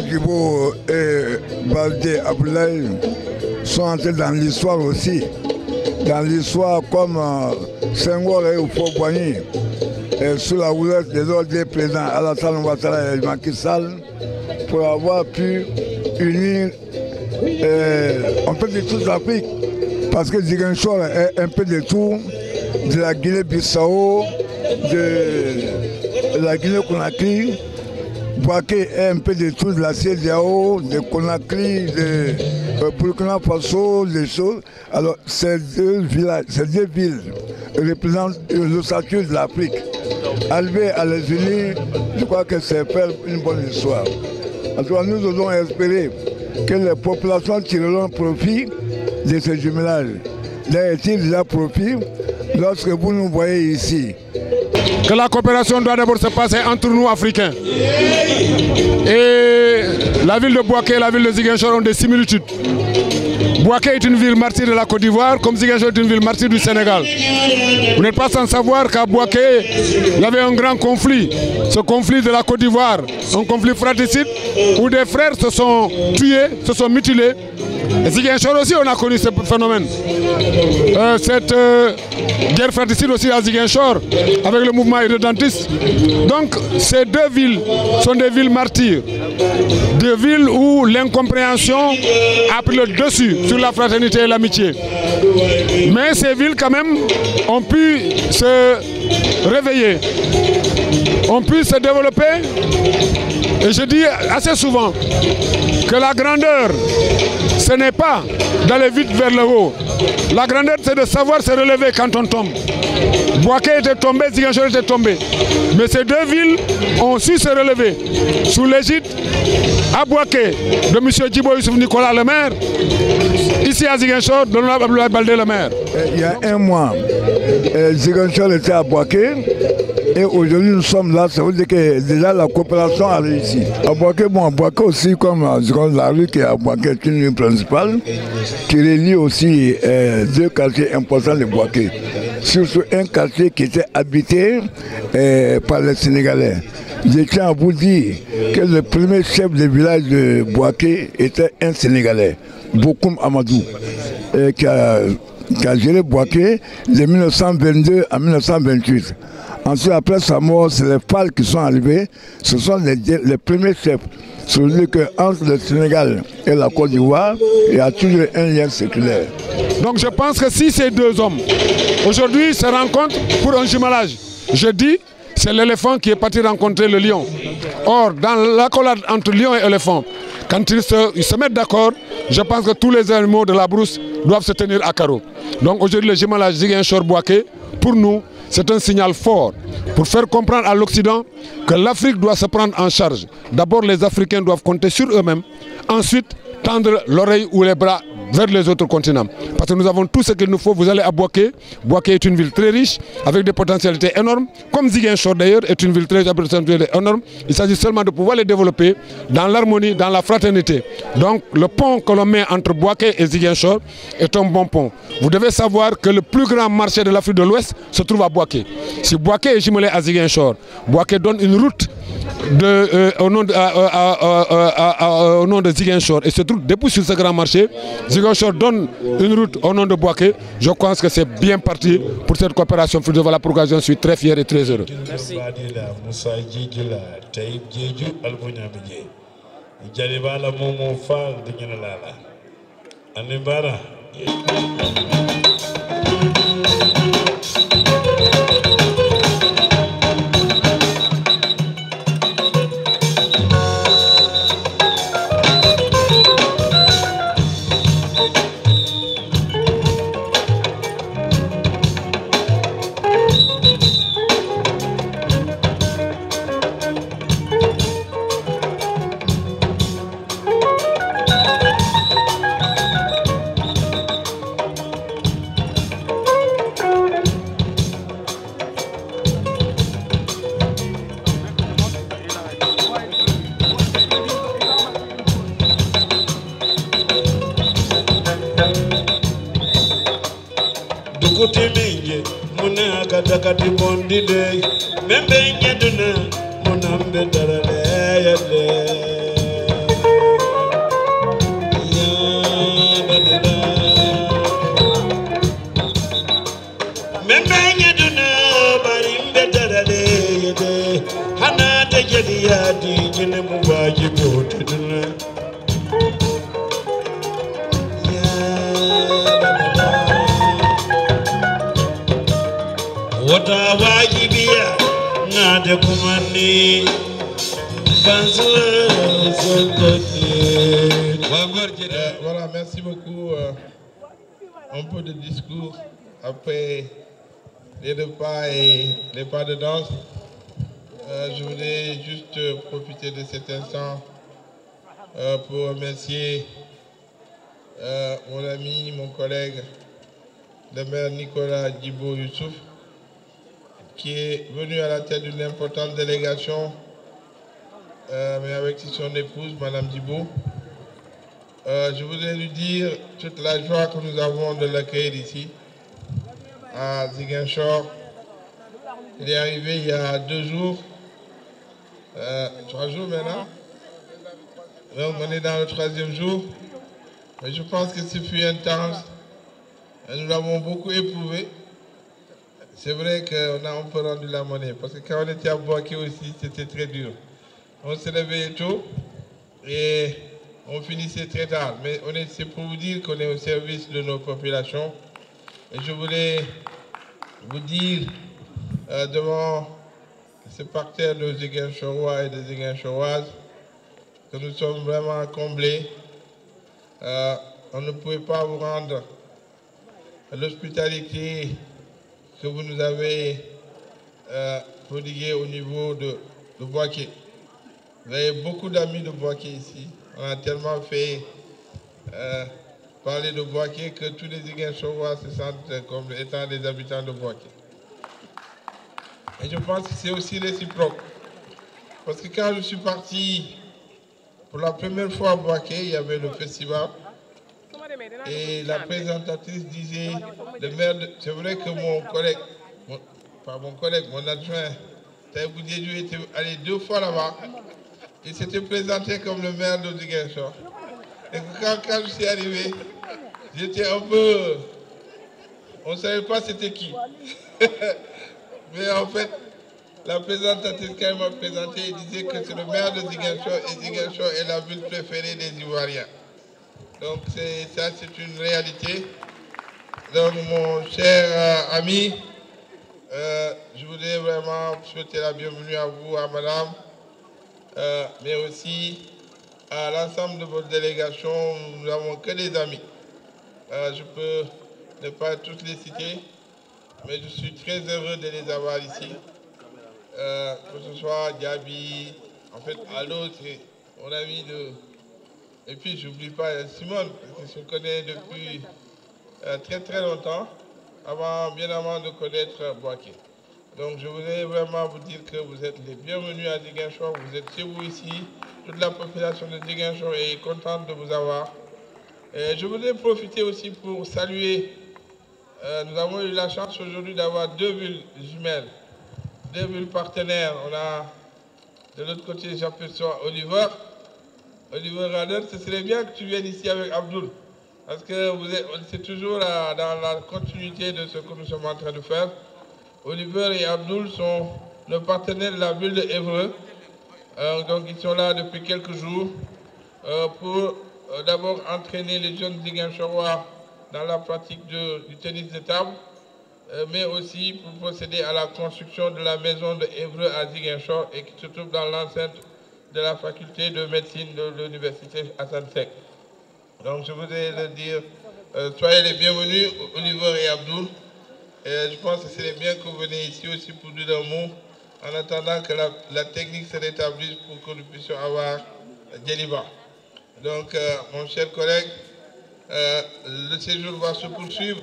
Djibo et Baldé Abdoulaye sont entrés dans l'histoire aussi. Dans l'histoire comme Senghor et Houphouët-Boigny, sous la houlette des autres présidents Alassane Ouattara et Macky Sall, pour avoir pu unir un peu de toute l'Afrique. Parce que Ziguinchor est un peu de tout, de la Guinée-Bissau, de la Guinée-Conakry. Bouaké est un peu de tout, de la CEDEAO, de Conakry, de Burkina Faso, des choses. Alors ces deux villes représentent l'ossature de l'Afrique. Arriver à les unir, je crois que c'est faire une bonne histoire. En tout cas, nous devons espérer que les populations tireront profit de ce jumelage. D'ailleurs, ils déjà profit lorsque vous nous voyez ici. Que la coopération doit d'abord se passer entre nous Africains. Et la ville de Bouaké et la ville de Ziguinchor ont des similitudes. Bouaké est une ville martyre de la Côte d'Ivoire, comme Ziguinchor est une ville martyre du Sénégal. Vous n'êtes pas sans savoir qu'à Bouaké, il y avait un grand conflit. Ce conflit de la Côte d'Ivoire, un conflit fratricide, où des frères se sont tués, se sont mutilés. Et Ziguinchor aussi, on a connu ce phénomène. Cette guerre fratricide aussi à Ziguinchor, avec le mouvement irrédentiste. Donc, ces deux villes sont des villes martyrs. Des villes où l'incompréhension a pris le dessus sur la fraternité et l'amitié. Mais ces villes, quand même, ont pu se réveiller, ont pu se développer. Et je dis assez souvent que la grandeur, ce n'est pas d'aller vite vers le haut. La grandeur, c'est de savoir se relever quand on tombe. Bouaké était tombé, Ziguinchor était tombé. Mais ces deux villes ont su se relever sous l'égide à Bouaké de M. Djibo Youssouf Nicolas le maire, ici à Ziguinchor de l'honorable Abdoulaye Baldé le maire. Il y a un mois, Ziguinchor était à Bouaké. Et aujourd'hui nous sommes là, ça veut dire que déjà la coopération a réussi. À Bouaké, bon, à Bouaké aussi, comme la rue qui est à Bouaké est une rue principale, qui relie aussi deux quartiers importants de Bouaké. Surtout un quartier qui était habité par les Sénégalais. Je tiens à vous dire que le premier chef de village de Bouaké était un Sénégalais, Bokoum Amadou, qui a qui a géré Bouaké de 1922 à 1928. Ensuite, après sa mort, c'est les FAL qui sont arrivés. Ce sont les premiers chefs. C'est-à-dire qu'entre le Sénégal et la Côte d'Ivoire, il y a toujours un lien séculaire. Donc je pense que si ces deux hommes, aujourd'hui, se rencontrent pour un jumelage, je dis, c'est l'éléphant qui est parti rencontrer le lion. Or, dans l'accolade entre lion et éléphant, quand ils se mettent d'accord, je pense que tous les animaux de la brousse doivent se tenir à carreau. Donc aujourd'hui, le jumelage Ziguinchor-Bouaké, pour nous, c'est un signal fort pour faire comprendre à l'Occident que l'Afrique doit se prendre en charge. D'abord, les Africains doivent compter sur eux-mêmes. Ensuite, tendre l'oreille ou les bras vers les autres continents. Parce que nous avons tout ce qu'il nous faut. Vous allez à Bouaké. Bouaké est une ville très riche, avec des potentialités énormes. Comme Ziguinchor d'ailleurs est une ville très énorme. Il s'agit seulement de pouvoir les développer dans l'harmonie, dans la fraternité. Donc le pont que l'on met entre Bouaké et Ziguinchor est un bon pont. Vous devez savoir que le plus grand marché de l'Afrique de l'Ouest se trouve à Bouaké. Si Bouaké est jumelé à Ziguinchor, Bouaké donne une route au nom de Ziguinchor et se trouve depuis sur ce grand marché. Ziguinchor donne une route au nom de Bouaké. Je pense que c'est bien parti pour cette coopération. Voilà pourquoi je suis très fier et très heureux. Merci. Kati bondi de membe nyaduna monambe darale yade ya badala membe nyaduna barimbe darale yade hana te jadi yadi jine mubaji botuna Wata wajibiya na de kumani Voilà, merci beaucoup. Un peu de discours après les deux pas et les pas de danse. Je voulais juste profiter de cet instant pour remercier mon ami, mon collègue, le maire Nicolas Djibo Youssouf, qui est venu à la tête d'une importante délégation, mais avec son épouse, Madame Djibo. Je voudrais lui dire toute la joie que nous avons de l'accueillir ici, à Ziguinchor. Il est arrivé il y a 2 jours, 3 jours maintenant. Donc on est dans le 3e jour. Mais je pense que ce fut intense. Nous l'avons beaucoup éprouvé. C'est vrai qu'on a un peu rendu la monnaie, parce que quand on était à Bouaké aussi, c'était très dur. On se réveillait tôt et on finissait très tard. Mais c'est pour vous dire qu'on est au service de nos populations. Et je voulais vous dire devant ce parterre de Ziguinchorois et de Ziguinchoroises que nous sommes vraiment comblés. On ne pouvait pas vous rendre l'hospitalité que vous nous avez prodiguée au niveau de Bouaké. Vous avez beaucoup d'amis de Bouaké ici. On a tellement fait parler de Bouaké que tous les Ziguinchorois se sentent comme étant des habitants de Bouaké. Et je pense que c'est aussi réciproque. Parce que quand je suis parti pour la première fois à Bouaké, il y avait le festival. Et la présentatrice disait, c'est vrai que mon collègue, mon adjoint, Taïbou Diédhiou était allé 2 fois là-bas. Il s'était présenté comme le maire de Ziguinchor. Et quand je suis arrivé, j'étais un peu On ne savait pas c'était qui. Mais en fait, la présentatrice, quand elle m'a présenté, elle disait que c'est le maire de Ziguinchor et Ziguinchor est la ville préférée des Ivoiriens. Donc ça, c'est une réalité. Donc mon cher ami, je voudrais vraiment souhaiter la bienvenue à vous, à madame, mais aussi à l'ensemble de votre délégation. Nous n'avons que des amis. Je peux ne pas tous les citer, mais je suis très heureux de les avoir ici. Que ce soit Diaby, en fait, Allo, c'est mon ami de... Et puis, je n'oublie pas Simone, parce que je connais depuis très très longtemps, bien avant de connaître Boaké. Donc, je voudrais vraiment vous dire que vous êtes les bienvenus à Ziguinchor, vous êtes chez vous ici. Toute la population de Ziguinchor est contente de vous avoir. Et je voudrais profiter aussi pour saluer, nous avons eu la chance aujourd'hui d'avoir 2 villes jumelles, 2 villes partenaires. On a de l'autre côté, j'appelle ça Oliver Rader. Ce serait bien que tu viennes ici avec Abdoul, parce que c'est toujours dans la continuité de ce que nous sommes en train de faire. Oliver et Abdoul sont nos partenaires de la ville de Évreux. Donc ils sont là depuis quelques jours pour d'abord entraîner les jeunes Ziguinchorois dans la pratique du tennis de table, mais aussi pour procéder à la construction de la maison de Évreux à Ziguinchor et qui se trouve dans l'enceinte de la faculté de médecine de l'université Hassan Sek. Donc je voudrais leur dire, soyez les bienvenus, Oliver et Abdoul. Et je pense que c'est bien que vous venez ici aussi pour dire un mot, en attendant que la technique se rétablisse pour que nous puissions avoir Djeliba. Donc, mon cher collègue, le séjour va se poursuivre.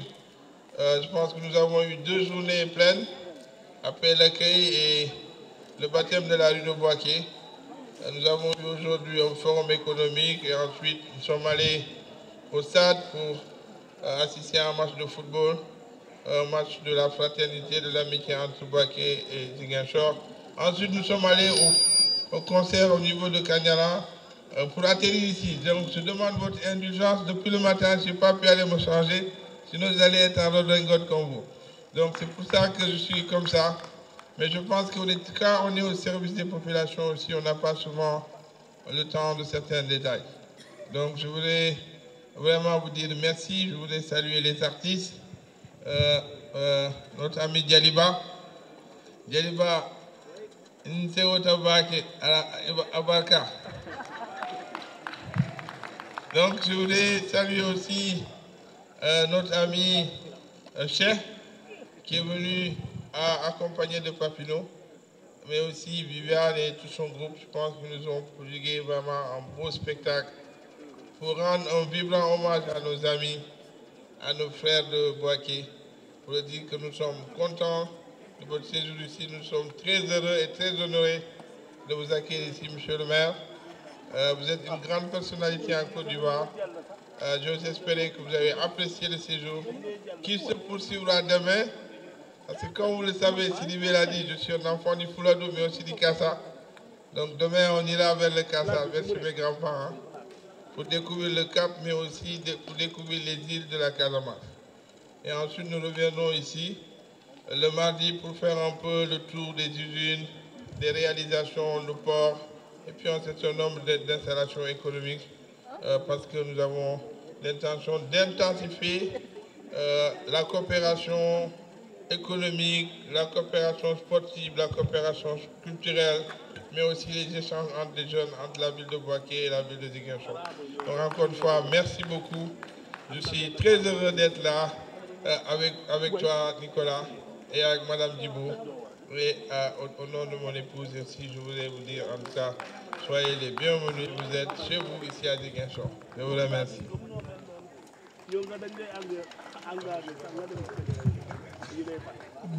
Je pense que nous avons eu 2 journées pleines après l'accueil et le baptême de la rue de Boaké. Nous avons eu aujourd'hui un forum économique et ensuite nous sommes allés au stade pour assister à un match de football, un match de la fraternité, de l'amitié entre Boaké et Ziguinchor. Ensuite, nous sommes allés au concert au niveau de Kanyala pour atterrir ici. Donc, je demande votre indulgence. Depuis le matin, je n'ai pas pu aller me changer, sinon vous allez être en redingote comme vous. Donc, c'est pour ça que je suis comme ça. Mais je pense que quand on est au service des populations aussi, on n'a pas souvent le temps de certains détails. Donc, je voulais vraiment vous dire merci. Je voulais saluer les artistes. Notre ami Djaliba. Djaliba, Abarka. Donc je voulais saluer aussi notre ami Cheikh qui est venu accompagner de Papineau, mais aussi Viviane et tout son groupe. Je pense que nous ont prodigué vraiment un beau spectacle pour rendre un vibrant hommage à nos amis, à nos frères de Boaké, pour dire que nous sommes contents de votre séjour ici. Nous sommes très heureux et très honorés de vous accueillir ici, monsieur le maire. Vous êtes une grande personnalité en Côte d'Ivoire. J'ose espérer que vous avez apprécié le séjour qui se poursuivra demain. Parce que comme vous le savez, Sidibé l'a dit, je suis un enfant du Fouladou, mais aussi du Kassa. Donc demain, on ira vers le Kassa, vers mes grands-parents, pour découvrir le Cap, mais aussi pour découvrir les îles de la Casamance. Et ensuite, nous reviendrons ici le mardi pour faire un peu le tour des usines, des réalisations, le port, et puis un certain nombre d'installations économiques, parce que nous avons l'intention d'intensifier la coopération économique, la coopération sportive, la coopération culturelle, mais aussi les échanges entre les jeunes, entre la ville de Boaké et la ville de Ziguinchor. Donc encore une fois, merci beaucoup. Je suis très heureux d'être là avec toi, Nicolas, et avec Madame Djibou. Et au nom de mon épouse aussi, je voulais vous dire en tout cas, soyez les bienvenus. Vous êtes chez vous ici à Ziguinchor. Je vous remercie.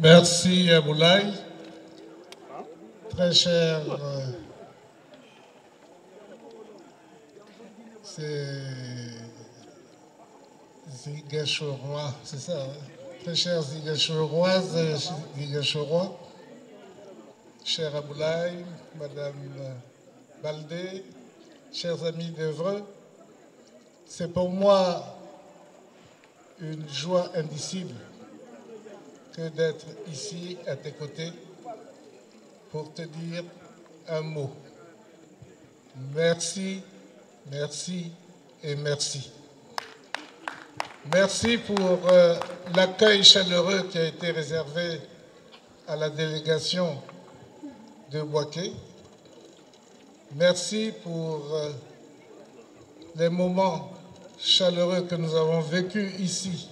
Merci Aboulaye. Très cher, c'est Ziguinchorois, c'est ça, hein? Très chers Ziguinchoroises et Ziguinchorois, cher Aboulaye, Madame Baldé, chers amis d'Évreux, c'est pour moi une joie indicible que d'être ici à tes côtés pour te dire un mot. Merci, merci et merci. Merci pour l'accueil chaleureux qui a été réservé à la délégation de Bouaké. Merci pour les moments chaleureux que nous avons vécus ici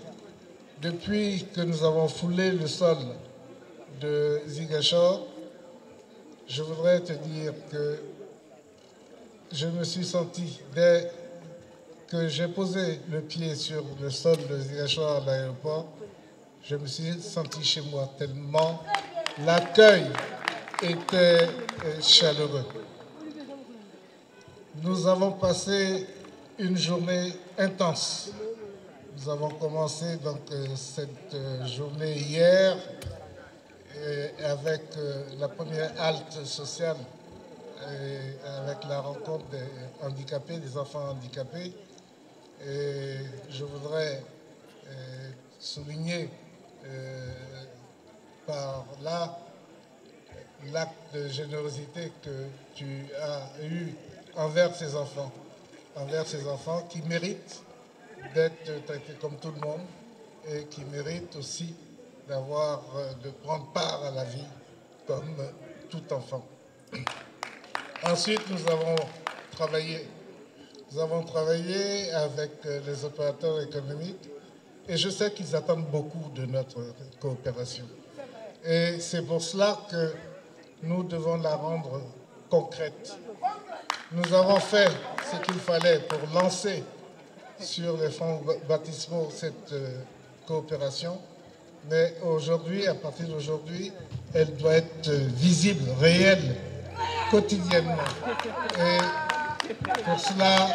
depuis que nous avons foulé le sol de Ziguinchor. Je voudrais te dire que je me suis senti, dès que j'ai posé le pied sur le sol de Ziguinchor à l'aéroport, je me suis senti chez moi tellement l'accueil était chaleureux. Nous avons passé une journée intense. Nous avons commencé donc cette journée hier avec la première halte sociale, avec la rencontre des handicapés, des enfants handicapés. Et je voudrais souligner par là l'acte de générosité que tu as eu envers ces enfants qui méritent d'être traités comme tout le monde et qui méritent aussi de prendre part à la vie comme tout enfant. Ensuite, nous avons travaillé avec les opérateurs économiques et je sais qu'ils attendent beaucoup de notre coopération. Et c'est pour cela que nous devons la rendre concrète. Nous avons fait ce qu'il fallait pour lancer sur les fonds baptismaux cette coopération, mais aujourd'hui, à partir d'aujourd'hui, elle doit être visible, réelle, quotidiennement. Et pour cela,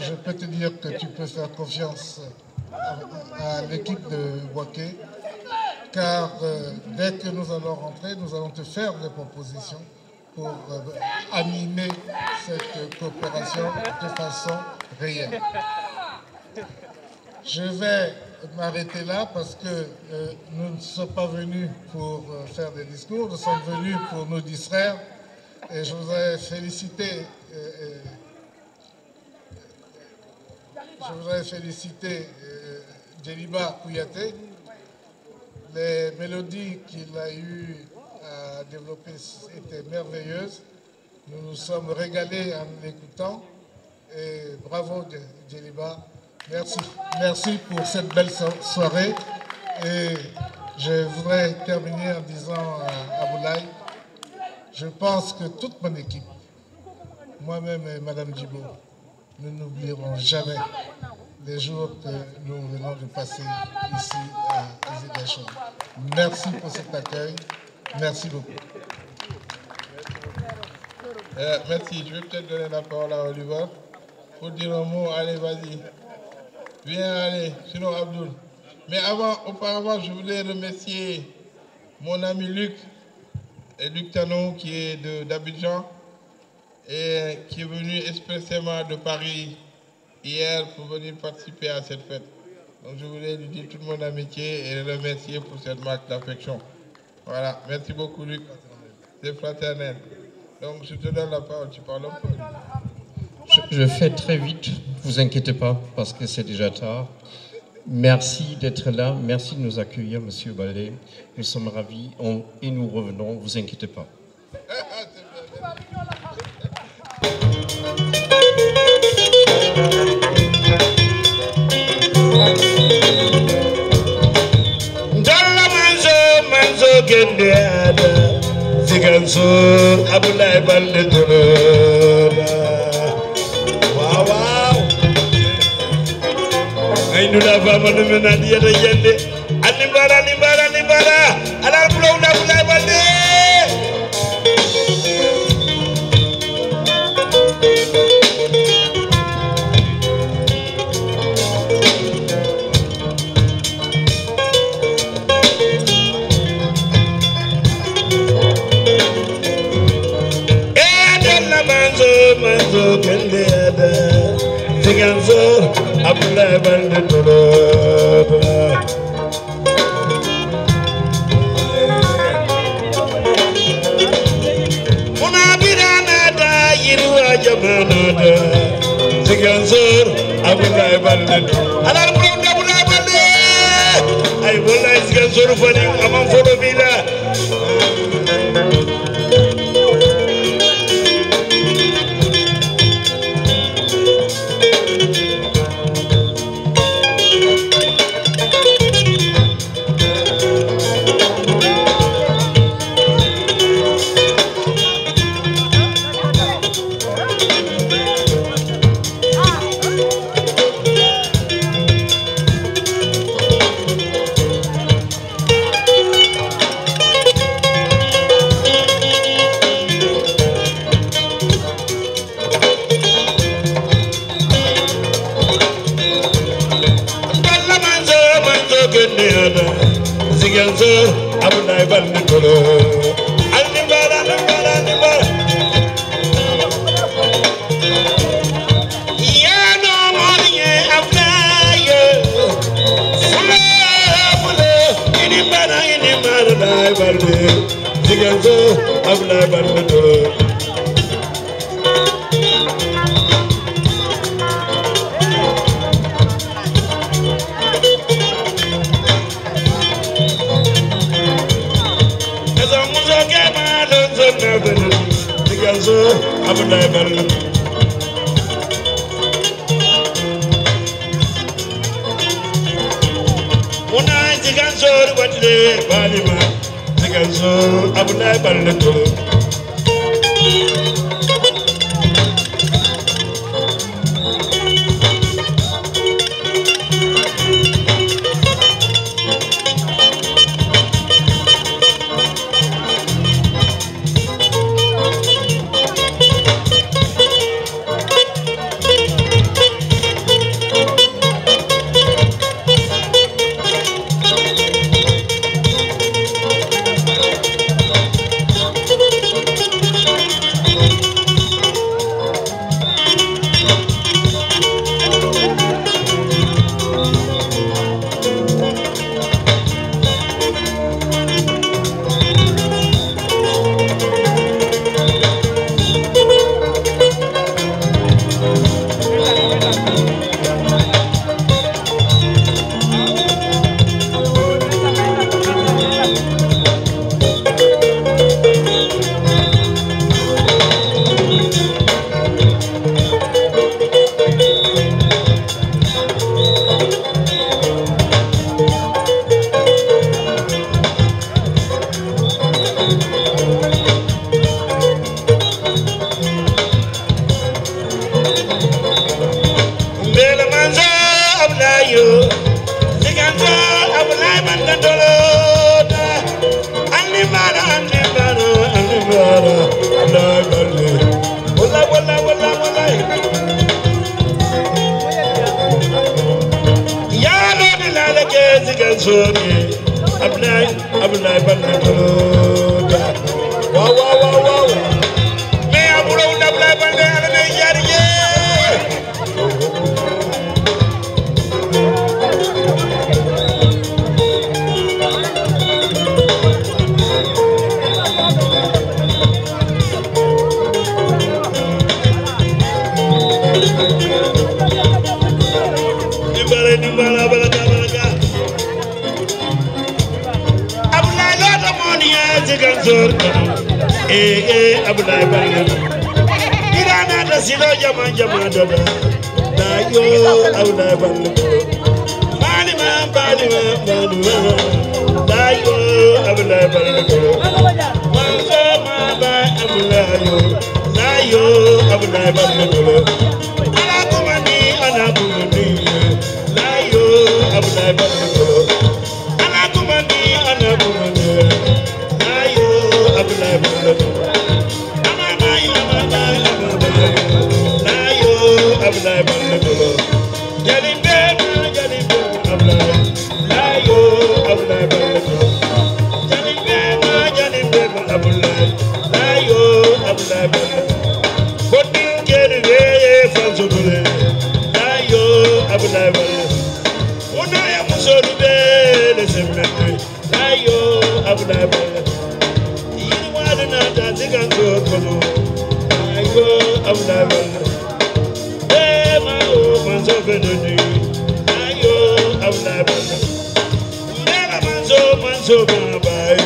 je peux te dire que tu peux faire confiance à l'équipe de Bouaké, car dès que nous allons rentrer, nous allons te faire des propositions pour animer cette coopération de façon réelle. Je vais m'arrêter là parce que nous ne sommes pas venus pour faire des discours, nous sommes venus pour nous distraire. Et je voudrais féliciter Djeliba Kouyaté. Les mélodies qu'il a eu à développer étaient merveilleuses. Nous nous sommes régalés en l'écoutant. Et bravo Djeliba. Merci. Merci pour cette belle soirée. Et je voudrais terminer en disant à Aboulaye, je pense que toute mon équipe, moi-même et Madame Djibo, nous n'oublierons jamais les jours que nous venons de passer ici à Ziguinchor. Merci pour cet accueil. Merci beaucoup. Merci. Je vais peut-être donner la parole à Oliver pour dire un mot. Allez, vas-y. Viens, allez. Sinon, Abdoul. Mais auparavant, je voulais remercier mon ami Luc Tanon qui est d'Abidjan et qui est venu expressément de Paris hier pour venir participer à cette fête. Donc je voulais lui dire toute mon amitié et le remercier pour cette marque d'affection. Voilà, merci beaucoup Luc, c'est fraternel. Donc je te donne la parole, tu parles un peu. Je fais très vite, ne vous inquiétez pas parce que c'est déjà tard. Merci d'être là, merci de nous accueillir, Monsieur Baldé. Nous sommes ravis et nous revenons, ne vous inquiétez pas. Nous l'avons mené à dire de Yende. Animbara, alors pour la manzo kende ada Ziguinchor Abdoulaye Baldé Toloba jamanada Ziguinchor Abdoulaye Baldé alal borom Abdoulaye Baldé ay wallahi Ziguinchor fani amam fodo bila Ziguinchor Abdoulaye Baldé Tolo Alnimbara Yano Morie Abdoulaye Fule Inimbara Abdoulaye Baldé Ziguinchor Abdoulaye Baldé Tolo Ziguinchor Abdoulaye Baldé Muna Ziguinchor Batlé Balima Ziguinchor Abdoulaye Baldé Tolo Abdoulaye Baldé Tolo waaw waaw waaw waaw mais amuloo Abdoulaye Baldé ala nay jaar Nimbara balaka Abdoulaye Lota Monia Ziguinchor Abdoulaye Baldé Irana da silo jama dada dayo Abdoulaye Baldé Balima dayo Abdoulaye Baldé Manso Maba Abdoulaye dayo Abdoulaye Baldé Ala kumani dayo Abdoulaye Baldé Ala kumani dayo Abdoulaye Baldé Abdoulaye Baldé Jalimbe Abdoulaye layo Abdoulaye Baldé Jalimbe Abdoulaye layo Abdoulaye Baldé Bodin Kerwe Fansubule layo Abdoulaye Baldé Unaya Musolube lesemete layo Abdoulaye Baldé Yirwana ta Ziguinchor kono layo Abdoulaye Baldé manso ma bay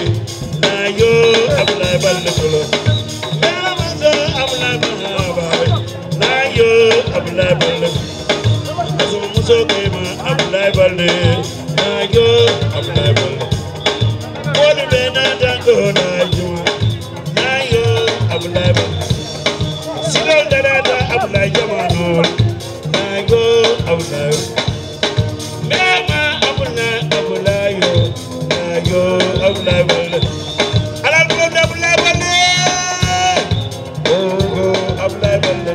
na yo Ablaye Baldé Kolo Ndella manso Ablaye ma bay na yo Ablaye Baldé Asuma manso kema Ablaye Baldé na yo Ablaye Baldé Wolu be na dango na juma na yo Ablaye Baldé Silo dada Ablaye jamano na yo Ablaye Mema Ablaye yo Ablaye Baldé alal bu doon Ablaye Baldé oh Ablaye Baldé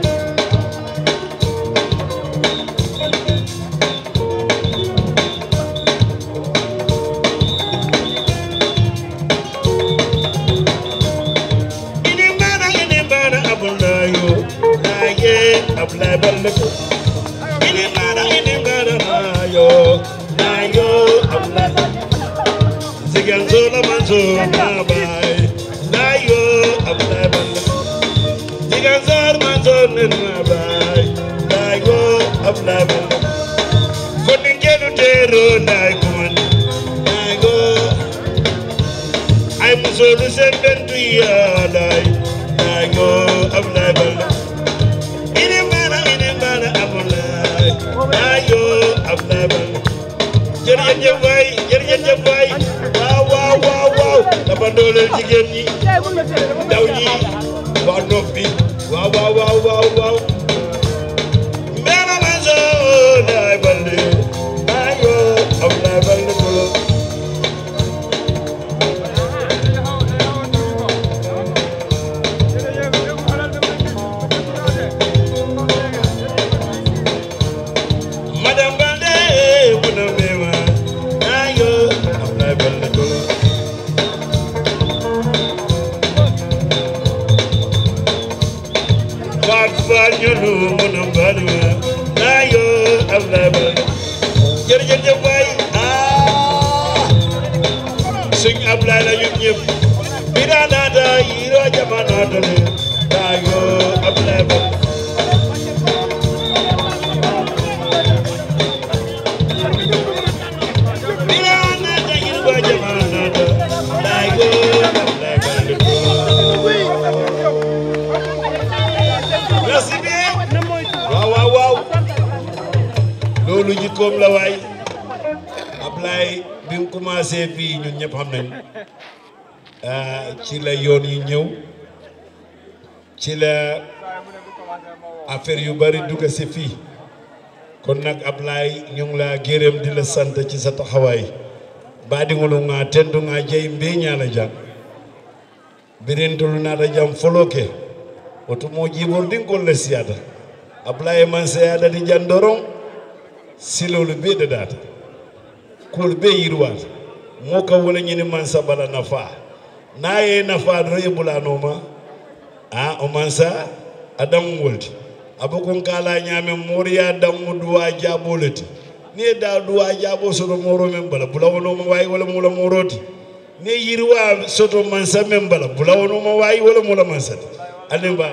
ini mana Ablaye yo naye Ablaye Baldé ini mana yo nayo Ablaye Ziguinchor manso ma bay nayo Ablaye Baldé Ziguinchor manso ma bay nayo Ablaye Baldé foni ngelu tero nayo ay musolu sendentu ya nayo Ablaye Baldé ini mana Ablaye nayo Ablaye Baldé jërëjëf waay waaw dafa dooleel jigéen ñi ndaw ñi waa noppi waaw Ndella manso Ablaye Baldé nayo Ablaye Baldé Kolo Madame Baldé muna mewa nayo Ablaye Baldé Kolo Faat ñolu muna balwa nayo Ablaye Baldé jërëjëf waay Sëñ Ablaye la ñu ñëpp bi daanata yiro jamono tole nayo Ablaye Baldé merci bien waaw loolu jikkoom la waay Ablaye bi mu commencé fii ñun ñëpp xam nañ ci la yoon yi ñëw ci la affaire yu bari dugg si fii kon nag Ablaye ñu ngi la gërëm di la sant ci sa taxawaay baadiŋolu ŋa tentu ŋa jeyi mbe ñaala jam birintolu naata jam foloke woto mo jiibordinkol le siyata Ablaye man seyada di jan doron silolu be dadata kuwol be yirwata mo ka wala ñini man sabala nafa na ye nafa doro ye bulanoma o man sa a daŋ wolti abokon kala ñaame moriya daŋu duwa jaboleti ni da duwa jabo soto moro men bala bulawono ma wayi wala mula moroti ni yirwa soto mansa men bala bulawono ma wayi wala mula mansa ande ba